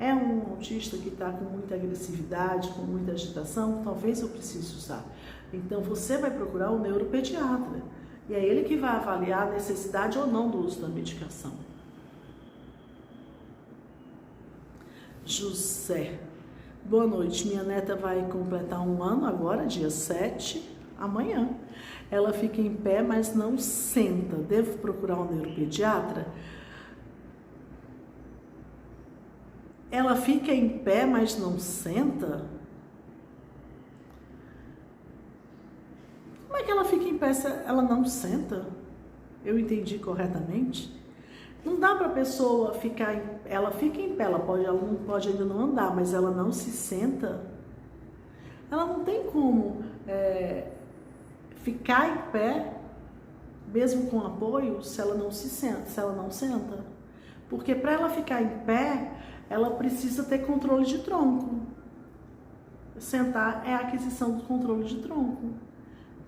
É um autista que está com muita agressividade, com muita agitação, talvez eu precise usar. Então você vai procurar o neuropediatra. E é ele que vai avaliar a necessidade ou não do uso da medicação. José. Boa noite, minha neta vai completar 1 ano agora, dia 7, amanhã. Ela fica em pé, mas não senta. Devo procurar um neuropediatra? Ela fica em pé, mas não senta? Como é que ela fica em pé se ela não senta? Eu entendi corretamente? Não dá para a pessoa ficar, ela fica em pé, ela não pode ainda não andar, mas ela não se senta. Ela não tem como ficar em pé, mesmo com apoio, se ela não senta. Porque para ela ficar em pé, ela precisa ter controle de tronco. Sentar é a aquisição do controle de tronco.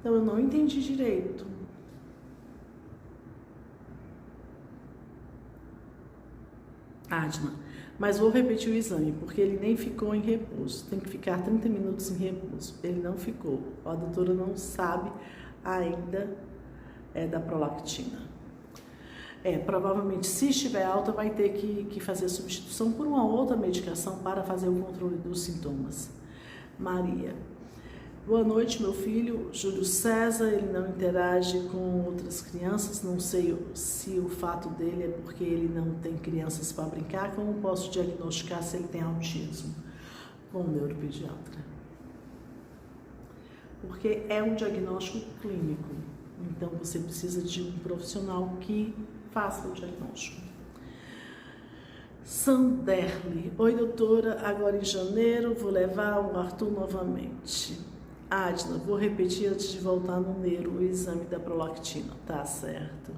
Então eu não entendi direito. Adna, mas vou repetir o exame, porque ele nem ficou em repouso. Tem que ficar 30 minutos em repouso. Ele não ficou. A doutora não sabe ainda da prolactina. Provavelmente, se estiver alta, vai ter que fazer a substituição por uma outra medicação para fazer o controle dos sintomas. Maria. Boa noite, meu filho, Júlio César, ele não interage com outras crianças, não sei se o fato dele é porque ele não tem crianças para brincar, como posso diagnosticar se ele tem autismo? Com o neuropediatra. Porque é um diagnóstico clínico, então você precisa de um profissional que faça o diagnóstico. Sanderli. Oi, doutora, agora em janeiro vou levar o Arthur novamente. Adna, vou repetir antes de voltar no neuro o exame da prolactina. Tá certo.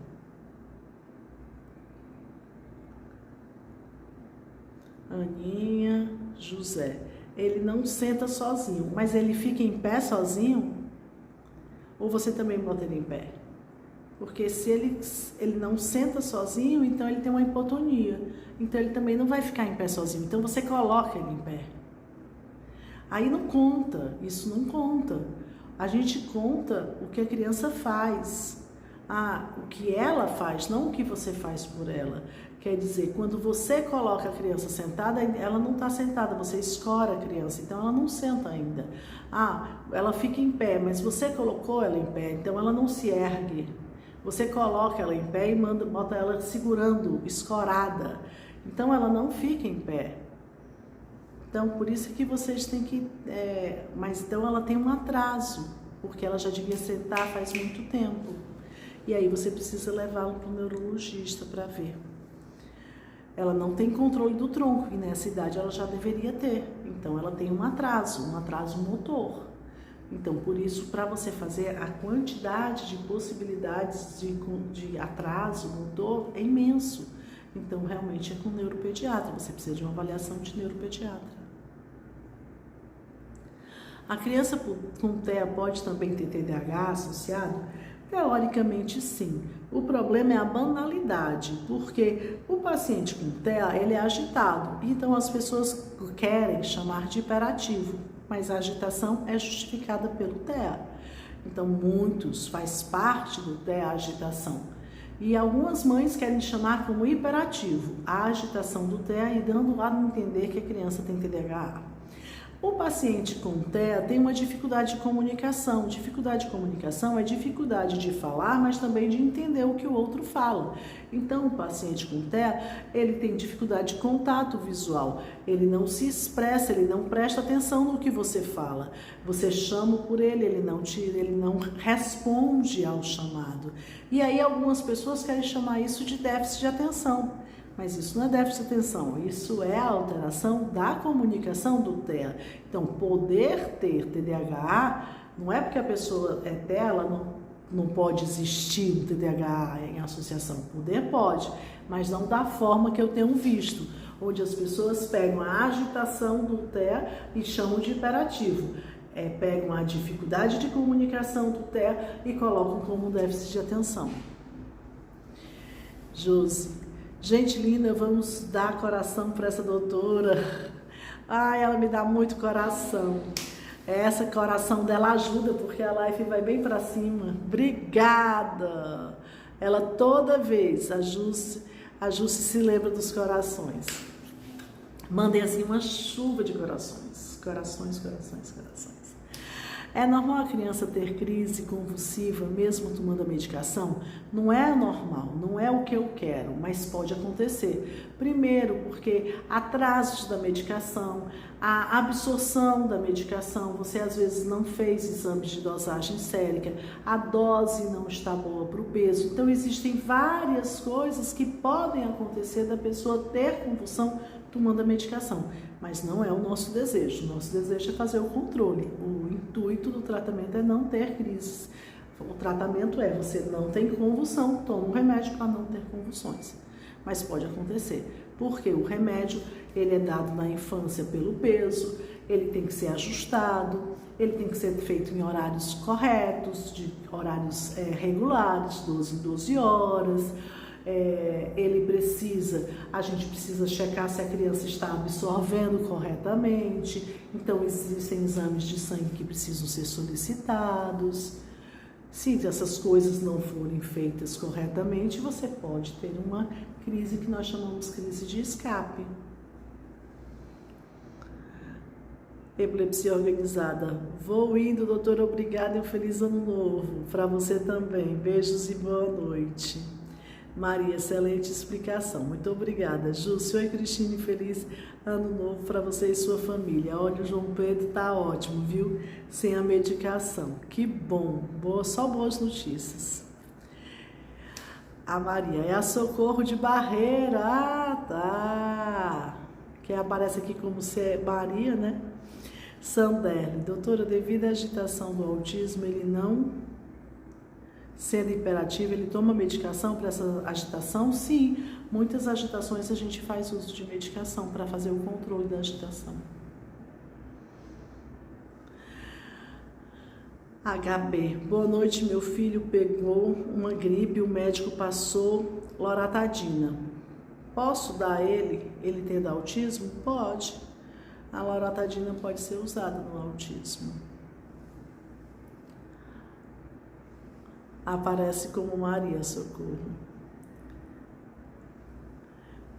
Aninha, José. Ele não senta sozinho, mas ele fica em pé sozinho? Ou você também bota ele em pé? Porque se ele não senta sozinho, então ele tem uma hipotonia. Então ele também não vai ficar em pé sozinho. Então você coloca ele em pé. Aí não conta, isso não conta. A gente conta o que a criança faz. O que ela faz, não o que você faz por ela. Quer dizer, quando você coloca a criança sentada, ela não está sentada, você escora a criança, então ela não senta ainda. Ela fica em pé, mas você colocou ela em pé, então ela não se ergue. Você coloca ela em pé e bota ela segurando, escorada. Então ela não fica em pé. Então, por isso que vocês têm que... mas então ela tem um atraso, porque ela já devia sentar faz muito tempo. E aí você precisa levá-la para o neurologista para ver. Ela não tem controle do tronco, e nessa idade ela já deveria ter. Então ela tem um atraso motor. Então, por isso, para você fazer a quantidade de possibilidades de atraso motor é imenso. Então, realmente é com neuropediatra. Você precisa de uma avaliação de neuropediatra. A criança com TEA pode também ter TDAH associado? Teoricamente, sim. O problema é a banalidade, porque o paciente com TEA, ele é agitado, então as pessoas querem chamar de hiperativo, mas a agitação é justificada pelo TEA. Então, muitos faz parte do TEA a agitação. E algumas mães querem chamar como hiperativo a agitação do TEA e dando a entender que a criança tem TDAH. O paciente com TEA tem uma dificuldade de comunicação. Dificuldade de comunicação é dificuldade de falar, mas também de entender o que o outro fala. Então, o paciente com TEA, ele tem dificuldade de contato visual. Ele não se expressa, ele não presta atenção no que você fala. Você chama por ele não responde ao chamado. E aí, algumas pessoas querem chamar isso de déficit de atenção. Mas isso não é déficit de atenção, isso é a alteração da comunicação do TEA. Então, poder ter TDAH, não é porque a pessoa é TEA, ela não pode existir o TDAH em associação. Poder pode, mas não da forma que eu tenho visto, onde as pessoas pegam a agitação do TEA e chamam de hiperativo. Pegam a dificuldade de comunicação do TEA e colocam como déficit de atenção. Josi. Gente linda, vamos dar coração para essa doutora. Ai, ela me dá muito coração. Essa coração dela ajuda, porque a live vai bem para cima. Obrigada! Ela toda vez, a Jusce se lembra dos corações. Mandem assim uma chuva de corações. Corações, corações, corações. É normal a criança ter crise convulsiva mesmo tomando a medicação? Não é normal, não é o que eu quero, mas pode acontecer. Primeiro, porque atrasos da medicação, a absorção da medicação, você às vezes não fez exames de dosagem sérica, a dose não está boa para o peso. Então, existem várias coisas que podem acontecer da pessoa ter convulsão tomando a medicação, mas não é o nosso desejo. O nosso desejo é fazer o controle. O intuito do tratamento é não ter crises. O tratamento é, você não tem convulsão, toma um remédio para não ter convulsões. Mas pode acontecer, porque o remédio, ele é dado na infância pelo peso, ele tem que ser ajustado, ele tem que ser feito em horários corretos, de horários regulares, 12 em 12 horas. A gente precisa checar se a criança está absorvendo corretamente, então existem exames de sangue que precisam ser solicitados. Se essas coisas não forem feitas corretamente, você pode ter uma crise que nós chamamos de crise de escape. Epilepsia organizada. Vou indo, doutora, obrigada e um feliz ano novo. Para você também. Beijos e boa noite. Maria, excelente explicação. Muito obrigada. Júcio e Cristine, feliz ano novo para você e sua família. Olha, o João Pedro tá ótimo, viu? Sem a medicação. Que bom. Só boas notícias. A Maria, é a Socorro de Barreira. Ah, tá. Que aparece aqui como se é Maria, né? Sanderle, doutora, devido à agitação do autismo, ele não... Sendo hiperativo, ele toma medicação para essa agitação? Sim, muitas agitações a gente faz uso de medicação para fazer o controle da agitação. HB, boa noite, meu filho pegou uma gripe, o médico passou loratadina. Posso dar ele tendo autismo? Pode. A loratadina pode ser usada no autismo. Aparece como Maria Socorro.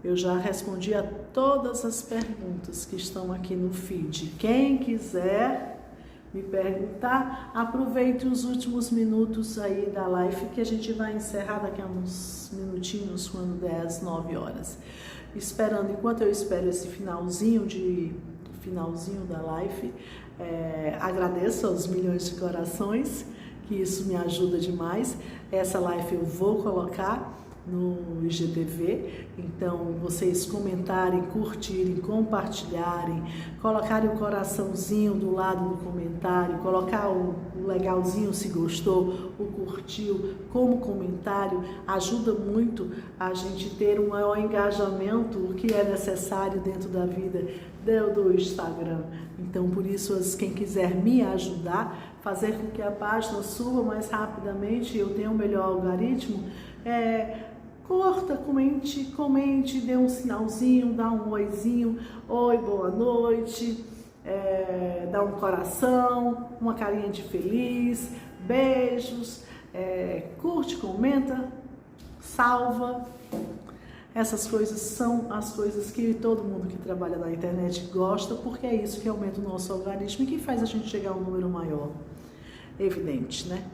Eu já respondi a todas as perguntas que estão aqui no feed. Quem quiser me perguntar, aproveite os últimos minutos aí da live, que a gente vai encerrar daqui a uns minutinhos, quando der as 9 horas. Enquanto eu espero esse finalzinho da live, agradeço aos milhões de corações, que isso me ajuda demais. Essa live eu vou colocar no IGTV. Então, vocês comentarem, curtirem, compartilharem, colocarem o coraçãozinho do lado do comentário, colocar o legalzinho se gostou, o curtiu como comentário, ajuda muito a gente ter um maior engajamento, o que é necessário dentro da vida do Instagram. Então, por isso, quem quiser me ajudar, fazer com que a página suba mais rapidamente, eu tenha um melhor algoritmo, curta, comente, dê um sinalzinho, dá um oizinho, oi, boa noite, dá um coração, uma carinha de feliz, beijos, curte, comenta, salva. Essas coisas são as coisas que todo mundo que trabalha na internet gosta, porque é isso que aumenta o nosso algoritmo e que faz a gente chegar a um número maior. Evidente, né?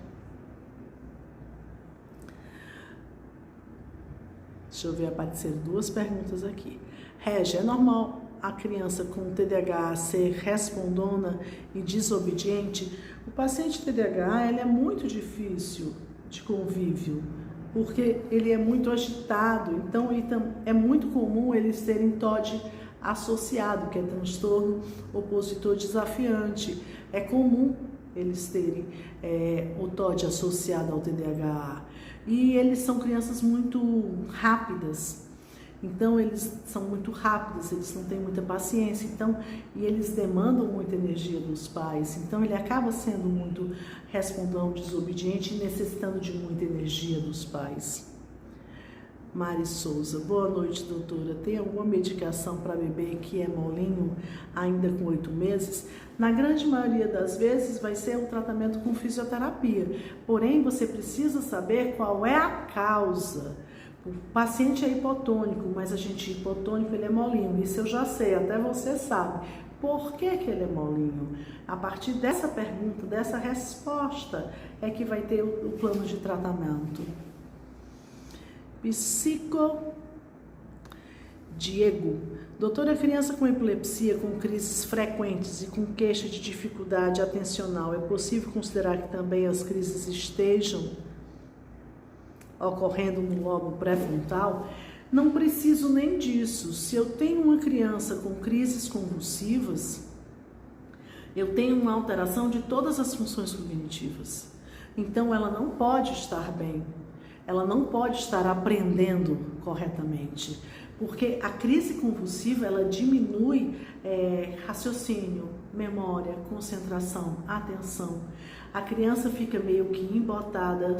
Deixa eu ver, apareceram duas perguntas aqui. Régia, é normal a criança com TDAH ser respondona e desobediente? O paciente TDAH, ele é muito difícil de convívio, porque ele é muito agitado, então é muito comum eles terem TOD associado, que é transtorno opositor desafiante. É comum eles terem o TOD associado ao TDAH. E eles são crianças muito rápidas, então eles são muito rápidos, eles não têm muita paciência, e eles demandam muita energia dos pais, então ele acaba sendo muito respondão, desobediente e necessitando de muita energia dos pais. Mari Souza, boa noite, doutora. Tem alguma medicação para bebê que é molinho, ainda com 8 meses? Na grande maioria das vezes vai ser um tratamento com fisioterapia, porém você precisa saber qual é a causa. O paciente é hipotônico, mas hipotônico ele é molinho, isso eu já sei, até você sabe. Por que ele é molinho? A partir dessa pergunta, dessa resposta, é que vai ter o plano de tratamento. Diego, doutora, criança com epilepsia, com crises frequentes e com queixa de dificuldade atencional, é possível considerar que também as crises estejam ocorrendo no lobo pré-frontal? Não preciso nem disso. Se eu tenho uma criança com crises convulsivas, eu tenho uma alteração de todas as funções cognitivas. Então ela não pode estar bem. Ela não pode estar aprendendo corretamente, porque a crise convulsiva ela diminui raciocínio, memória, concentração, atenção. A criança fica meio que embotada,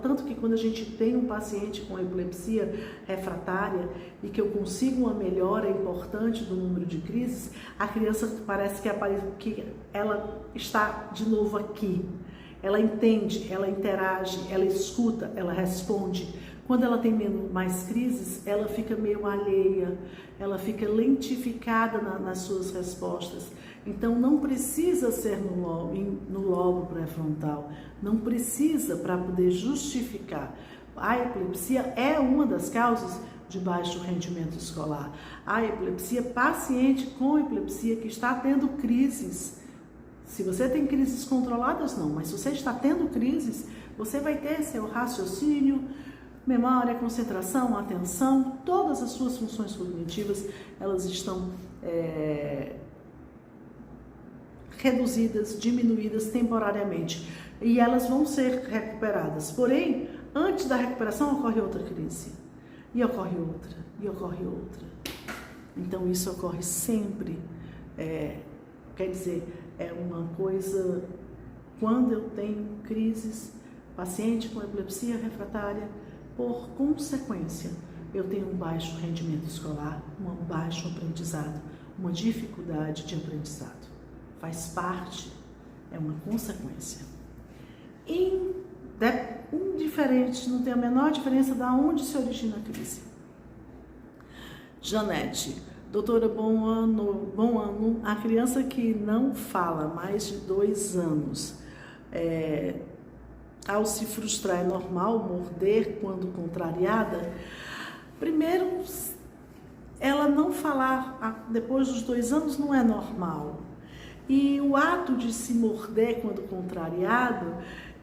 tanto que quando a gente tem um paciente com epilepsia refratária e que eu consigo uma melhora importante do número de crises, a criança parece que ela está de novo aqui. Ela entende, ela interage, ela escuta, ela responde. Quando ela tem mais crises, ela fica meio alheia, ela fica lentificada nas suas respostas. Então, não precisa ser no lobo pré-frontal, não precisa para poder justificar. A epilepsia é uma das causas de baixo rendimento escolar. A epilepsia, paciente com epilepsia que está tendo crises. Se você tem crises controladas, não, mas se você está tendo crises, você vai ter seu raciocínio, memória, concentração, atenção, todas as suas funções cognitivas, elas estão reduzidas, diminuídas temporariamente, e elas vão ser recuperadas. Porém, antes da recuperação ocorre outra crise, e ocorre outra, e ocorre outra. Então isso ocorre sempre, quer dizer, é uma coisa, quando eu tenho crises, paciente com epilepsia refratária, por consequência, eu tenho um baixo rendimento escolar, um baixo aprendizado, uma dificuldade de aprendizado. Faz parte, é uma consequência. Indiferente, não tem a menor diferença de onde se origina a crise. Janete, doutora, bom ano. A criança que não fala mais de 2 anos, ao se frustrar, é normal morder quando contrariada? Primeiro, ela não falar depois dos 2 anos não é normal. E o ato de se morder quando contrariado,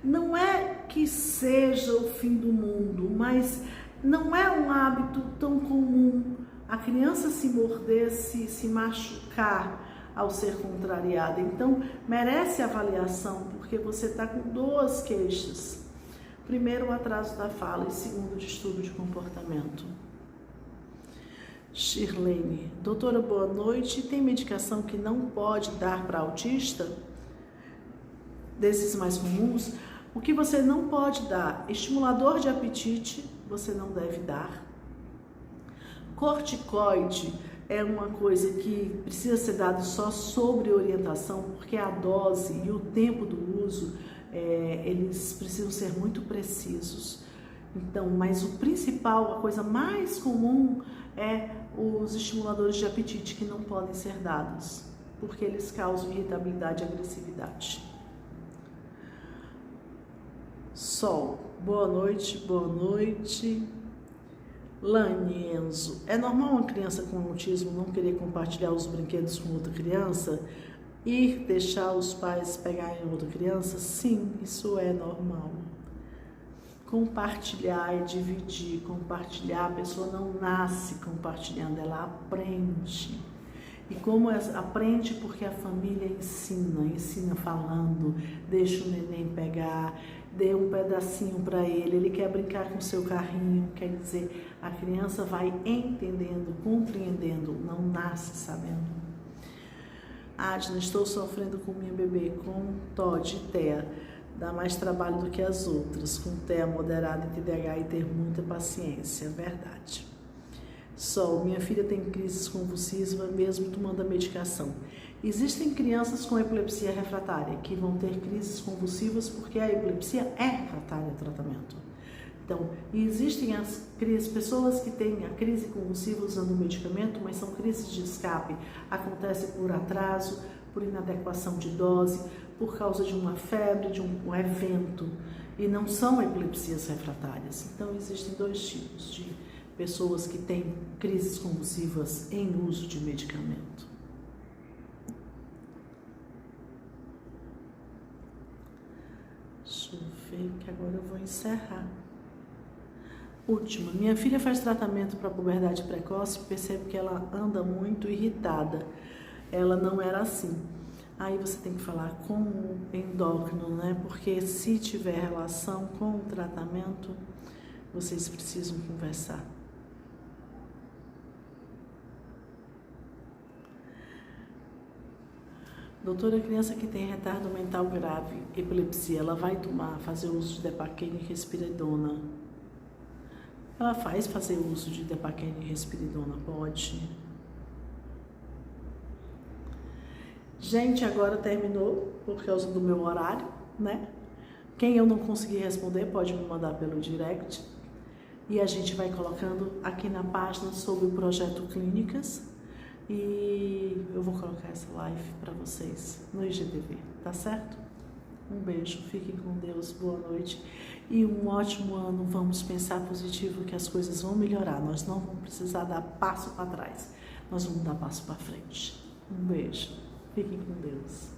Não é que seja o fim do mundo, mas não é um hábito tão comum a criança se morder, se machucar ao ser contrariada. Então, merece avaliação, porque você está com duas queixas. Primeiro, o atraso da fala e segundo, o distúrbio de comportamento. Shirlene, doutora, boa noite. Tem medicação que não pode dar para autista? Desses mais comuns? O que você não pode dar? Estimulador de apetite, você não deve dar. Corticoide é uma coisa que precisa ser dado só sobre orientação, porque a dose e o tempo do uso, eles precisam ser muito precisos. Então, mas o principal, a coisa mais comum é os estimuladores de apetite que não podem ser dados, porque eles causam irritabilidade e agressividade. Sol, boa noite, boa noite. Lani Enzo, é normal uma criança com autismo não querer compartilhar os brinquedos com outra criança e deixar os pais pegarem outra criança? Sim, isso é normal. Compartilhar e dividir, compartilhar, a pessoa não nasce compartilhando, ela aprende. E como aprende? Porque a família ensina falando, deixa o neném pegar, dê um pedacinho para ele quer brincar com o seu carrinho, quer dizer, a criança vai entendendo, compreendendo, não nasce sabendo. Adna, estou sofrendo com minha bebê com TOD e TEA, dá mais trabalho do que as outras, com TEA moderada e TDAH e ter muita paciência, verdade. Sol, minha filha tem crises convulsivas mesmo tomando a medicação. Existem crianças com epilepsia refratária que vão ter crises convulsivas porque a epilepsia é refratária ao tratamento. Então, existem as pessoas que têm a crise convulsiva usando o medicamento, mas são crises de escape. Acontece por atraso, por inadequação de dose, por causa de uma febre, de um evento, e não são epilepsias refratárias. Então, existem dois tipos de pessoas que têm crises convulsivas em uso de medicamento. Deixa eu ver que agora eu vou encerrar. Última, minha filha faz tratamento para puberdade precoce, percebo que ela anda muito irritada. Ela não era assim. Aí você tem que falar com o endócrino, né? Porque se tiver relação com o tratamento, vocês precisam conversar. Doutora, criança que tem retardo mental grave, epilepsia, ela vai fazer uso de Depaquene e Risperidona? Ela fazer uso de Depaquene e Risperidona, pode. Gente, agora terminou por causa do meu horário, né? Quem eu não conseguir responder pode me mandar pelo direct. E a gente vai colocando aqui na página sobre o projeto Clínicas. E eu vou colocar essa live para vocês no IGTV, tá certo? Um beijo, fiquem com Deus, boa noite e um ótimo ano. Vamos pensar positivo que as coisas vão melhorar. Nós não vamos precisar dar passo para trás, nós vamos dar passo para frente. Um beijo, fiquem com Deus.